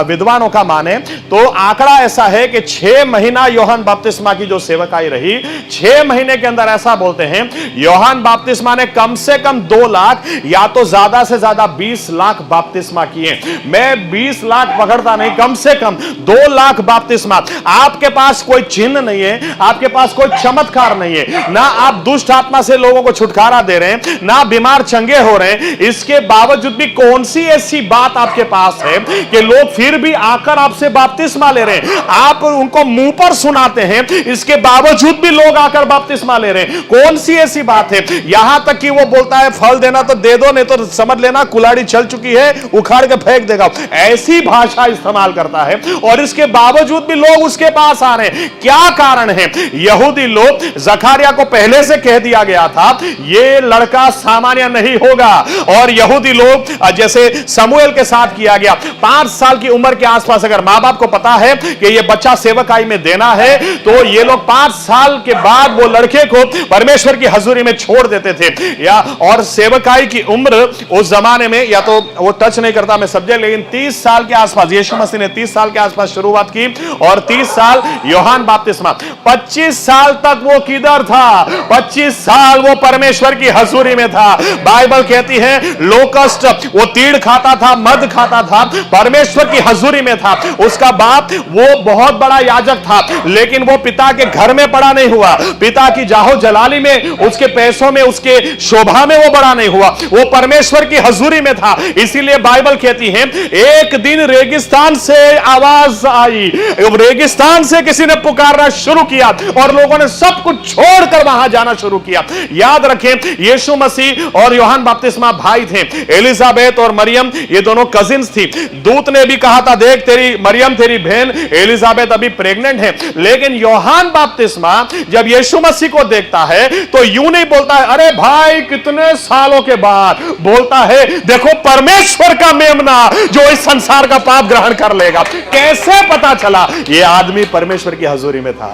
विद्वानों का माने तो आंकड़ा ऐसा है कि 6 महीना यूहन्ना बपतिस्मा की जो सेवकाई रही, 6 महीने के अंदर ऐसा बोलते हैं यूहन्ना बपतिस्मा ने कम से कम 2 लाख या तो ज्यादा से ज्यादा 20 लाख बपतिस्मा किए। मैं 20 लाख पकड़ता नहीं, कम से कम 2 लाख बपतिस्मा। आपके पास कोई चिन्ह नहीं है, आपके पास कोई चमत्कार नहीं है, ना आप दुष्ट आत्मा से लोगों को छुटकारा दे रहे हैं, ना बीमार चंगे हो रहे हैं, इसके बावजूद भी कौन सी ऐसी बात आपके पास है कि लोग फिर भी आकर आपसे बपतिस्मा ले रहे हैं? आप उनको मुंह पर सुनाते हैं, इसके बावजूद भी लोग आकर बपतिस्मा ले रहे हैं। कौन सी ऐसी बात है? यहां तक कि वो बोलता है फल देना तो दे दो, नहीं तो समझ लेना कुल्हाड़ी चल चुकी है, उखाड़ के फेंक देगा। ऐसी भाषा इस्तेमाल करता है और इसके बावजूद भी लोग उसके पास आ रहे हैं। क्या कारण है? यहूदी लोग, जकारिया को पहले से कह दिया गया था, ये लड़का लड़का सामान्य नहीं होगा। और यहूदी लोग जैसे समूएल के साथ किया गया, 5 साल की उम्र के आसपास अगर मां बाप को पता है कि यह बच्चा सेवकाई में देना है, तो ये लोग 5 साल के बाद वो लड़के को परमेश्वर की हजूरी में छोड़ देते थे। या और सेवकाई की उम्र उस जमाने में, या तो वो टच नहीं करता मैं सब्जेक्ट, लेकिन 30 साल के आसपास, यीशु मसीह ने 30 साल के आसपास शुरुआत की और 30 साल यूहन्ना बपतिस्मा। 25 साल तक वो किधर था? 25 साल वो परमेश्वर की हजूरी में था। बाइबल कहती है लोकस्ट, वो तीड़ खाता था, मध खाता था, परमेश्वर की हजूरी में था। उसका बाप वो बहुत बड़ा याजक था, लेकिन वो पिता के घर में बड़ा नहीं हुआ, पिता की जाहो जलाली में, उसके पैसों में, उसके शोभा में वो बड़ा नहीं हुआ, वो परमेश्वर की हजूरी में था। इसीलिए बाइबल कहती है एक दिन रेगिस्तान से आवाज आई, रेगिस्तान से किसी ने पुकारना शुरू किया और लोगों ने सब कुछ छोड़कर वहां जाना शुरू किया। याद रखें, यीशु मसीह और यूहन्ना बपतिस्मा भाई थे। एलिजाबेथ और मरियम ये दोनों कजिन्स थी। दूत ने भी कहा था देख तेरी मरियम, तेरी बहन एलिजाबेथ अभी प्रेग्नेंट है। लेकिन यूहन्ना बपतिस्मा जब यीशु मसीह को देखता है तो यूं नहीं बोलता है अरे भाई कितने सालों के बाद, बोलता है देखो परमेश्वर का मेमना जो इस संसार का पाप ग्रहण कर लेगा। कैसे पता चला? यह आदमी परमेश्वर की हजूरी में था।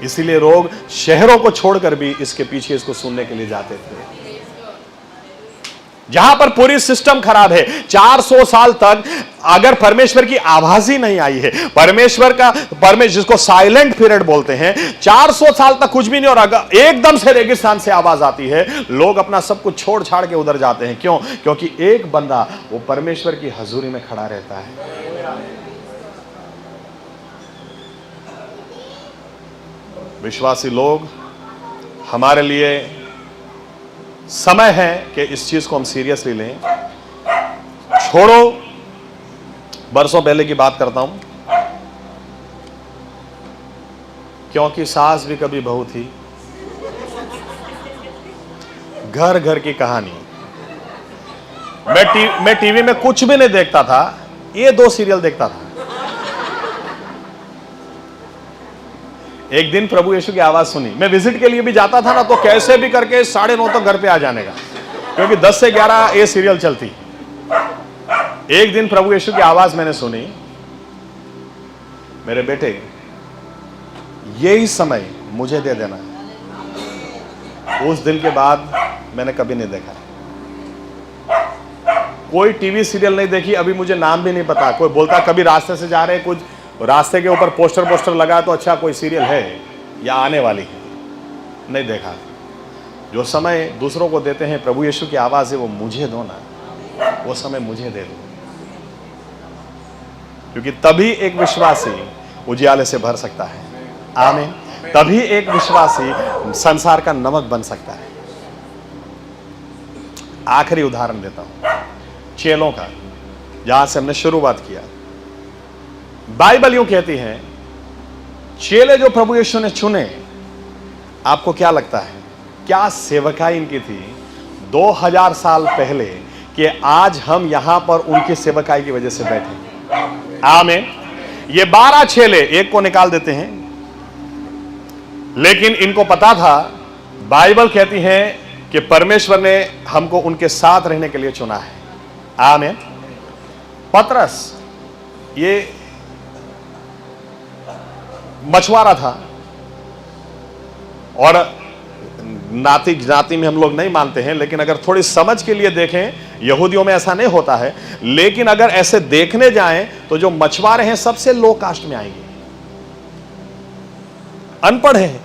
इसीलिए लोग शहरों को छोड़कर भी इसके पीछे इसको सुनने के लिए जाते थे। जहां पर पूरी सिस्टम खराब है, 400 साल तक अगर परमेश्वर की आवाज ही नहीं आई है, परमेश्वर जिसको साइलेंट पीरियड बोलते हैं, 400 साल तक कुछ भी नहीं, और अगर एकदम से रेगिस्तान से आवाज आती है, लोग अपना सब कुछ छोड़ छाड़ के उधर जाते हैं। क्यों? क्योंकि एक बंदा वो परमेश्वर की हजूरी में खड़ा रहता है। विश्वासी लोग, हमारे लिए समय है कि इस चीज को हम सीरियसली लें। छोड़ो, बरसों पहले की बात करता हूं, क्योंकि सास भी कभी बहू थी, घर घर की कहानी। मैं टीवी में कुछ भी नहीं देखता था, ये 2 सीरियल देखता था। एक दिन प्रभु यीशु की आवाज सुनी। मैं विजिट के लिए भी जाता था ना, तो कैसे भी करके 9:30 तक घर पे आ जाने का, क्योंकि 10 से 11 ये सीरियल चलती। एक दिन प्रभु यीशु की आवाज मैंने सुनी, मेरे बेटे यही समय मुझे दे देना। उस दिन के बाद मैंने कभी नहीं देखा, कोई टीवी सीरियल नहीं देखी। अभी मुझे नाम भी नहीं पता। कोई बोलता कभी रास्ते से जा रहे, कुछ रास्ते के ऊपर पोस्टर लगा तो अच्छा कोई सीरियल है या आने वाली है, नहीं देखा। जो समय दूसरों को देते हैं, प्रभु यीशु की आवाज है वो मुझे दो ना, वो समय मुझे दे दो, क्योंकि तभी एक विश्वासी उजियाले से भर सकता है। आमीन। तभी एक विश्वासी संसार का नमक बन सकता है। आखिरी उदाहरण देता हूं चेलों का, जहां से हमने शुरुआत किया। बाइबल यूं कहती है, चेले जो प्रभु यीशु ने चुने, आपको क्या लगता है क्या सेवकाई इनकी थी 2000 साल पहले कि आज हम यहां पर उनकी सेवकाई की वजह से बैठे? आमीन। ये 12 चेले, एक को निकाल देते हैं, लेकिन इनको पता था, बाइबल कहती है कि परमेश्वर ने हमको उनके साथ रहने के लिए चुना है। आमीन। पतरस ये मछुआरा था, और नाती में हम लोग नहीं मानते हैं, लेकिन अगर थोड़ी समझ के लिए देखें, यहूदियों में ऐसा नहीं होता है, लेकिन अगर ऐसे देखने जाएं तो जो मछुआरे हैं सबसे लो कास्ट में आएंगे, अनपढ़ हैं,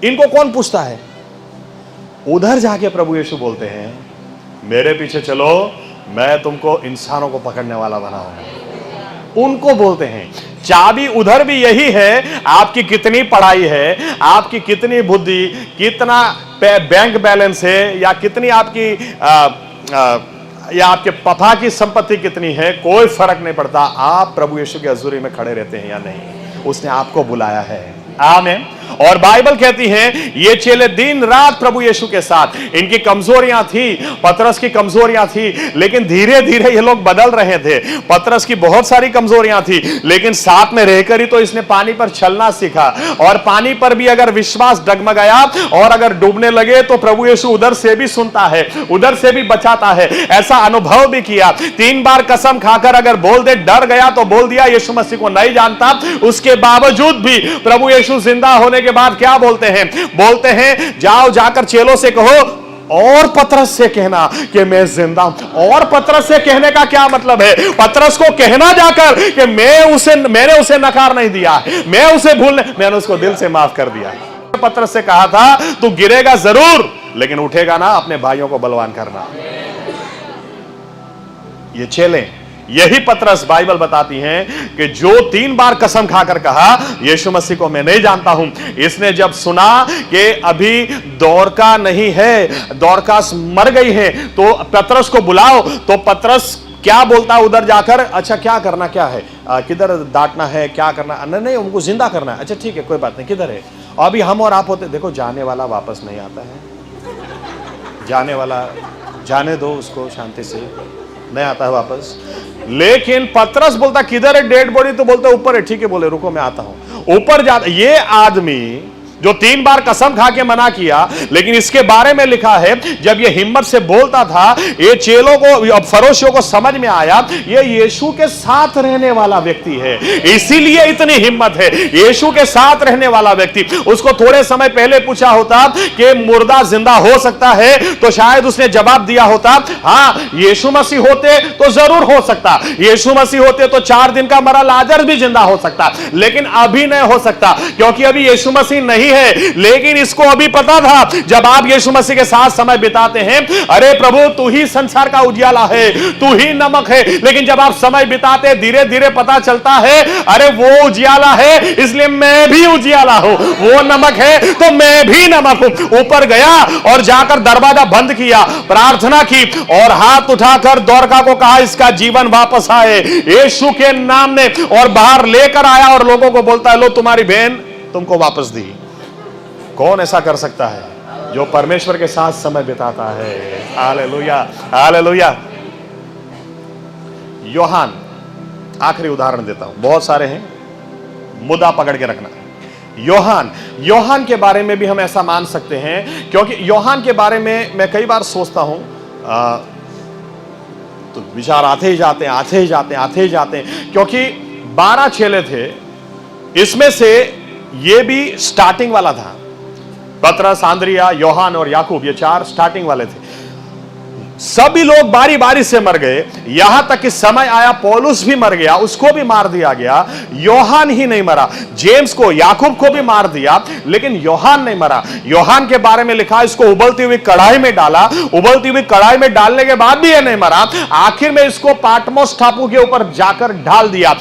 इनको कौन पूछता है? उधर जाके प्रभु यीशु बोलते हैं, मेरे पीछे चलो, मैं तुमको इंसानों को पकड़ने वाला बनाऊंगा। उनको बोलते हैं। चाबी उधर भी यही है, आपकी कितनी पढ़ाई है, आपकी कितनी बुद्धि, कितना बैंक बैलेंस है, या कितनी आपकी या आपके पापा की संपत्ति कितनी है, कोई फर्क नहीं पड़ता। आप प्रभु यीशु की हजूरी में खड़े रहते हैं या नहीं, उसने आपको बुलाया है। आमीन। और बाइबल कहती है ये चेले दिन रात प्रभु यीशु के साथ, इनकी कमजोरियां थी, पतरस की कमजोरियां थी, लेकिन धीरे धीरे ये लोग बदल रहे थे। पतरस की बहुत सारी कमजोरियां थी, लेकिन साथ में रहकर ही तो इसने पानी पर चलना सीखा। और पानी पर भी अगर विश्वास डगमगाया और अगर डूबने लगे तो प्रभु यीशु उधर से भी सुनता है, उधर से भी बचाता है। ऐसा अनुभव भी किया। 3 बार कसम खाकर अगर बोल दे, डर गया तो बोल दिया यीशु मसीह को नहीं जानता, उसके बावजूद भी प्रभु यीशु जिंदा होने के बाद क्या बोलते हैं? बोलते हैं जाओ जाकर चेलों से कहो और पतरस से कहना कि मैं जिंदा हूं। और पतरस से कहने का क्या मतलब है? पतरस को कहना जाकर कि मैंने उसे नकार नहीं दिया, मैं उसे मैंने उसको दिल से माफ कर दिया। पतरस से कहा था तू गिरेगा जरूर, लेकिन उठेगा ना, अपने भाइयों को बलवान करना। ये चेले, यही पतरस बाइबल बताती है कि जो 3 बार कसम खाकर कहा यीशु मसीह को मैं नहीं जानता हूं, इसने जब सुना कि अभी दौरका नहीं है, दौरकास मर गई है, तो पतरस को बुलाओ। तो पतरस क्या बोलता उधर जाकर? अच्छा क्या करना, क्या है, किधर डांटना है, क्या करना? नहीं, उनको जिंदा करना है। अच्छा ठीक है, कोई बात नहीं, किधर है? अभी हम और आप होते, देखो जाने वाला वापस नहीं आता है, जाने वाला जाने दो उसको, शांति से नहीं आता है वापस। लेकिन पतरस बोलता किधर है डेड बॉडी? तो बोलता ऊपर है। ठीक है, बोले रुको मैं आता हूं। ऊपर जाता, ये आदमी जो 3 बार कसम खा के मना किया, लेकिन इसके बारे में लिखा है जब ये हिम्मत से बोलता था, ये चेलों को, फरोशियों को समझ में आया ये यीशु के साथ रहने वाला व्यक्ति है, इसीलिए इतनी हिम्मत है। यीशु के साथ रहने वाला व्यक्ति, उसको थोड़े समय पहले पूछा होता कि मुर्दा जिंदा हो सकता है, तो शायद उसने जवाब दिया होता हां, यीशु मसीह होते तो जरूर हो सकता, यीशु मसीह होते तो 4 दिन का मरा लाजर भी जिंदा हो सकता, लेकिन अभी नहीं हो सकता, क्योंकि अभी यीशु मसीह नहीं है। लेकिन इसको अभी पता था जब आप यीशु मसीह के साथ समय बिताते हैं, अरे प्रभु तू ही संसार का उजियाला है, तू ही नमक है। लेकिन जब आप समय बिताते, धीरे धीरे पता चलता है अरे वो उजियाला है, इसलिए मैं भी उजियाला हूं, वो नमक है तो मैं भी नमक हूं। ऊपर गया और जाकर दरवाजा बंद किया, प्रार्थना की और हाथ उठाकर दौरका को कहा इसका जीवन वापस आए यीशु के नाम ने, और बाहर लेकर आया और लोगों को बोलता है लो तुम्हारी बहन तुमको वापस दी। कौन ऐसा कर सकता है? जो परमेश्वर के साथ समय बिताता है। Hallelujah, hallelujah. योहान, आखिरी उदाहरण देता हूं, बहुत सारे हैं, मुद्दा पकड़ के रखना। योहान के बारे में भी हम ऐसा मान सकते हैं, क्योंकि योहान के बारे में मैं कई बार सोचता हूं, तो विचार आते ही जाते हैं, क्योंकि 12 चेले थे, इसमें से ये भी स्टार्टिंग वाला था। पतरस, आंद्रिया, योहान और याकूब, ये 4 स्टार्टिंग वाले थे। सभी लोग बारी बारी से मर गए, यहां तक कि समय आया पौलुस भी मर गया, उसको भी मार दिया गया। योहान ही नहीं मरा। जेम्स को, याकूब को भी मार दिया, लेकिन योहान नहीं मरा। योहान के बारे में लिखा इसको उबलती हुई कढ़ाई में डाला, उबलती हुई कढ़ाई में डालने के बाद भी यह नहीं मरा। आखिर में इसको पाटमोस टापू के ऊपर जाकर डाल दिया।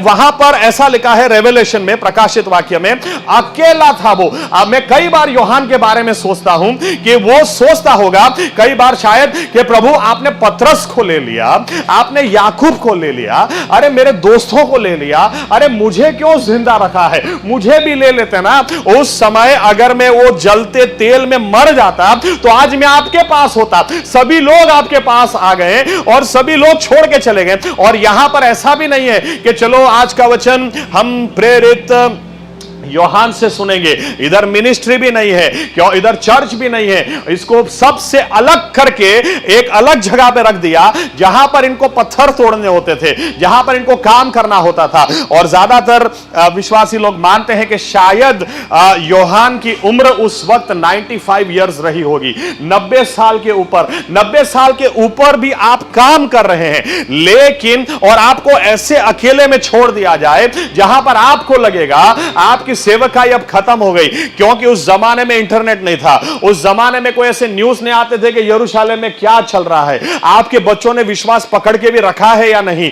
वहां पर ऐसा लिखा है रेवलेशन में, प्रकाशित वाक्य में, अकेला था वो। मैं कई बार योहान के बारे में सोचता हूं कि वो सोचता होगा कई बार शायद कि प्रभु आपने पतरस को ले लिया, आपने याकूब को ले लिया, अरे मेरे दोस्तों को ले लिया, अरे मुझे क्यों जिंदा रखा है, मुझे भी ले लेते ना। उस समय अगर मैं वो जलते तेल में मर जाता तो आज मैं आपके पास होता। सभी लोग आपके पास आ गए और सभी लोग छोड़ के चले गए। और यहां पर ऐसा भी नहीं है कि चलो आज का वचन हम प्रेरित योहान से सुनेंगे, इधर मिनिस्ट्री भी नहीं है, क्यों इधर चर्च भी नहीं है। इसको सबसे अलग करके एक अलग जगह पे रख दिया, जहां पर इनको पत्थर तोड़ने होते थे, जहां पर इनको काम करना होता था। और ज्यादातर विश्वासी लोग मानते हैं कि शायद योहान की उम्र उस वक्त 95 इयर्स रही होगी, 90 साल के ऊपर। 90 साल के ऊपर भी आप काम कर रहे हैं, लेकिन और आपको ऐसे अकेले में छोड़ दिया जाए जहां पर आपको लगेगा आपकी सेवकाई अब खत्म हो गई। क्योंकि उस जमाने में इंटरनेट नहीं था, उस जमाने में कोई ऐसे न्यूज नहीं आते थे कि यरूशलेम में क्या चल रहा है, आपके बच्चों ने विश्वास पकड़ के भी रखा है या नहीं,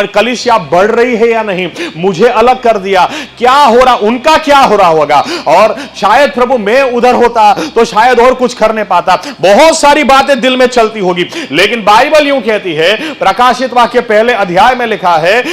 कलीसिया बढ़ रही है या नहीं, मुझे अलग कर दिया, क्या हो रहा, उनका क्या हो रहा होगा। और शायद प्रभु मैं उधर होता तो शायद और कुछ करने पाता। बहुत सारी बातें दिल में चलती होगी, लेकिन बाइबल यूं कहती है, प्रकाशित वाक्य पहले अध्याय में लिखा है,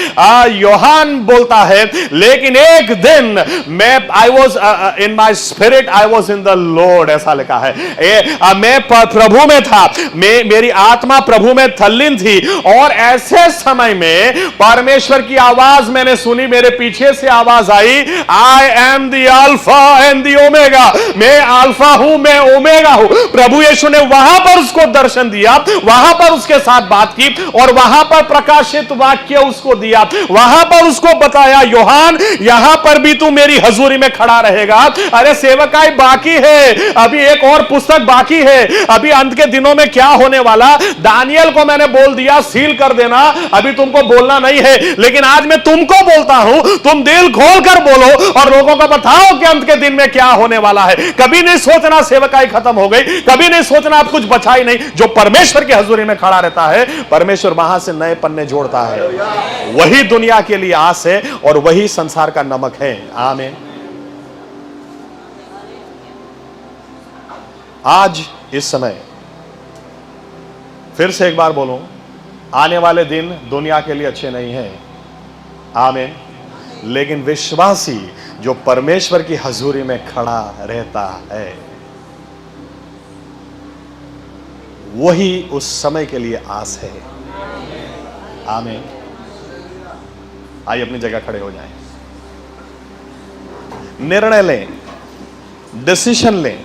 योहान बोलता है, लेकिन एक दिन मैं I was in my spirit, I was in the Lord, ऐसा लिखा है। मैं प्रभु में था, मेरी आत्मा प्रभु में तल्लीन थी। और ऐसे समय में परमेश्वर की आवाज मैंने सुनी, मेरे पीछे से आवाज आई, I am the alpha and the omega, मैं अल्फा हूं, मैं ओमेगा हूं। प्रभु यीशु ने वहां पर उसको दर्शन दिया, वहां पर उसके साथ बात की और वहां पर प्रकाशित वाक्य उसको दिया, वहां पर उसको बताया, योहान यहां पर भी तू मेरी हजूरी में खड़ा रहेगा। अरे सेवकाई बाकी है, अभी एक और पुस्तक बाकी है, अभी अंत के दिनों में क्या होने वाला। दानियल को मैंने बोल दिया सील कर देना, अभी तुमको बोलना नहीं है, लेकिन आज मैं तुमको बोलता हूं, तुम दिल खोल कर बोलो और लोगों को बताओ कि अंत के दिन में क्या होने वाला है। कभी नहीं सोचना सेवकाई खत्म हो गई, कभी नहीं सोचना आप कुछ बचा ही नहीं। जो परमेश्वर की हजूरी में खड़ा रहता है, परमेश्वर वहां से नए पन्ने जोड़ता है। वही दुनिया के लिए आस है और वही संसार का नमक है। आमीन। आज इस समय फिर से एक बार बोलूं, आने वाले दिन दुनिया के लिए अच्छे नहीं हैं। आमीन। लेकिन विश्वासी जो परमेश्वर की हजूरी में खड़ा रहता है, वही उस समय के लिए आस है। आमीन। आइए अपनी जगह खड़े हो जाएं, निर्णय लें, डिसीजन लें।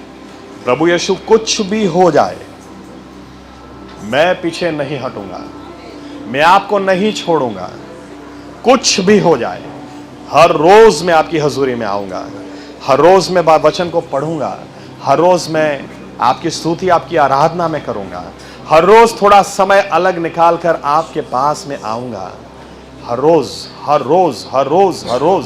प्रभु यीशु कुछ भी हो जाए, मैं पीछे नहीं हटूंगा, मैं आपको नहीं छोड़ूंगा। कुछ भी हो जाए, हर रोज मैं आपकी हजूरी में आऊंगा, हर रोज मैं वचन को पढ़ूंगा, हर रोज मैं आपकी स्तुति, आपकी आराधना में करूंगा, हर रोज थोड़ा समय अलग निकाल कर आपके पास में आऊंगा। हर रोज, हर रोज, हर रोज, हर रोज।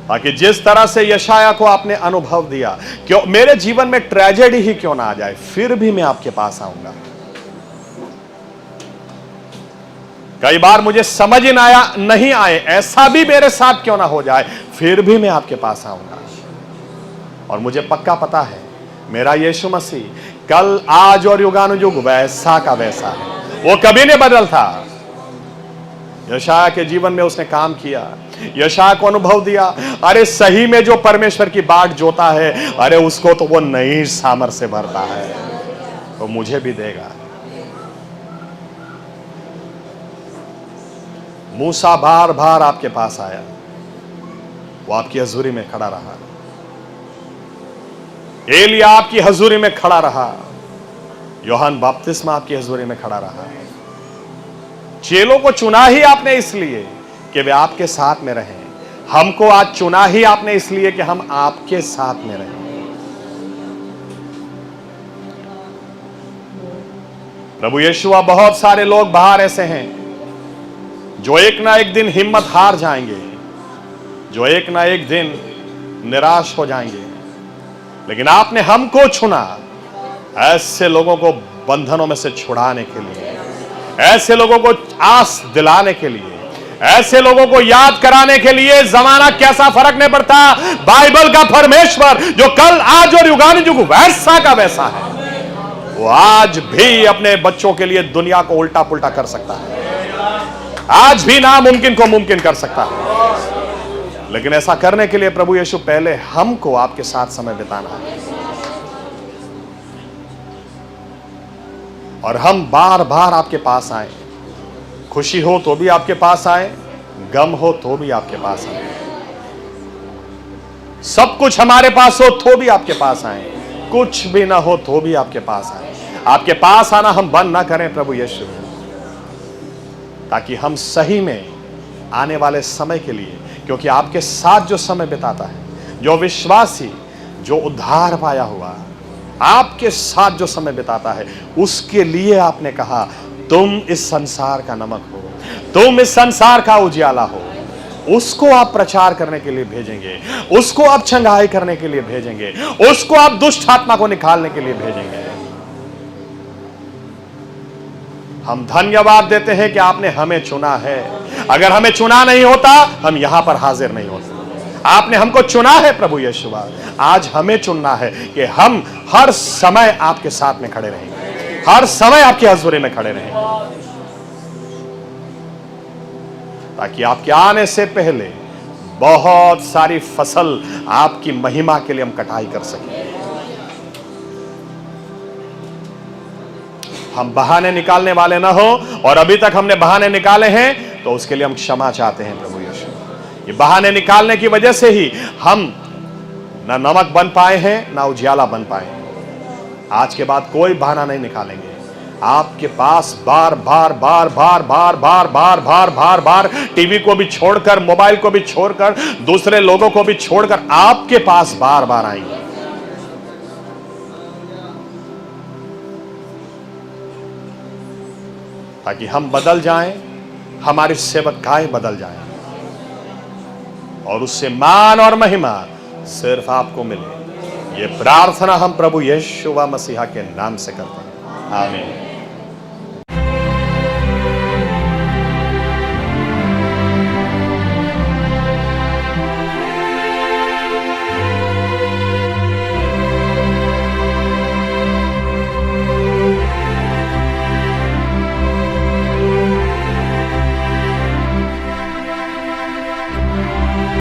ताकि जिस तरह से यशाया को आपने अनुभव दिया, क्यों मेरे जीवन में ट्रेजेडी ही क्यों ना आ जाए, फिर भी मैं आपके पास आऊंगा। कई बार मुझे समझ ही नहीं आए, ऐसा भी मेरे साथ क्यों ना हो जाए, फिर भी मैं आपके पास आऊंगा। और मुझे पक्का पता है, मेरा यीशु मसीह कल, आज और युगानुयुग वैसा का वैसा है, वो कभी नहीं बदलता। यशाया के जीवन में उसने काम किया, यशाया को अनुभव दिया, अरे सही में जो परमेश्वर की बाट जोता है, अरे उसको तो वो नई सामर्थ से भरता है, तो मुझे भी देगा। मूसा बार बार आपके पास आया, वो आपकी हजूरी में खड़ा रहा। एलिया आपकी हजूरी में खड़ा रहा। योहान बपतिस्मा आपकी हजूरी में खड़ा रहा। चेलों को चुना ही आपने इसलिए कि वे आपके साथ में रहें। हमको आज चुना ही आपने इसलिए कि हम आपके साथ में रहें। प्रभु यीशु, बहुत सारे लोग बाहर ऐसे हैं जो एक ना एक दिन हिम्मत हार जाएंगे, जो एक ना एक दिन निराश हो जाएंगे, लेकिन आपने हमको चुना ऐसे लोगों को बंधनों में से छुड़ाने के लिए, ऐसे लोगों को आस दिलाने के लिए, ऐसे लोगों को याद कराने के लिए। जमाना कैसा फर्क नहीं पड़ता, बाइबल का परमेश्वर जो कल, आज और युगानुयुग वैसा का वैसा है, वो आज भी अपने बच्चों के लिए दुनिया को उल्टा पुल्टा कर सकता है, आज भी नामुमकिन को मुमकिन कर सकता है। लेकिन ऐसा करने के लिए प्रभु यीशु पहले हमको आपके साथ समय बिताना है, और हम बार बार आपके पास आए। खुशी हो तो भी आपके पास आए, गम हो तो भी आपके पास आए, सब कुछ हमारे पास हो तो भी आपके पास आए, कुछ भी ना हो तो भी आपके पास आए। आपके पास आना हम बंद ना करें प्रभु यीशु, ताकि हम सही में आने वाले समय के लिए, क्योंकि आपके साथ जो समय बिताता है, जो विश्वासी, जो उद्धार पाया हुआ, आपके साथ जो समय बिताता है, उसके लिए आपने कहा तुम इस संसार का नमक हो, तुम इस संसार का उजियाला हो। उसको आप प्रचार करने के लिए भेजेंगे, उसको आप छंगाई करने के लिए भेजेंगे, उसको आप दुष्ट आत्मा को निकालने के लिए भेजेंगे। हम धन्यवाद देते हैं कि आपने हमें चुना है। अगर हमें चुना नहीं होता, हम यहां पर हाजिर नहीं होते। आपने हमको चुना है प्रभु यीशु, आज हमें चुनना है कि हम हर समय आपके साथ में खड़े रहेंगे। हर समय आपकी हजूरी में खड़े रहें, ताकि आपके आने से पहले बहुत सारी फसल आपकी महिमा के लिए हम कटाई कर सकें। हम बहाने निकालने वाले ना हो, और अभी तक हमने बहाने निकाले हैं तो उसके लिए हम क्षमा चाहते हैं प्रभु यीशु। ये बहाने निकालने की वजह से ही हम ना नमक बन पाए हैं, ना उजियाला बन पाए हैं। आज के बाद कोई बहाना नहीं निकालेंगे। आपके पास बार बार बार बार बार बार बार बार बार बार टीवी को भी छोड़कर, मोबाइल को भी छोड़कर, दूसरे लोगों को भी छोड़कर आपके पास बार बार आएंगे। ताकि हम बदल जाएं, हमारी सेवकाएं बदल जाएं, और उससे मान और महिमा सिर्फ आपको मिले। ये प्रार्थना हम प्रभु यीशु मसीह के नाम से करते हैं, आमीन।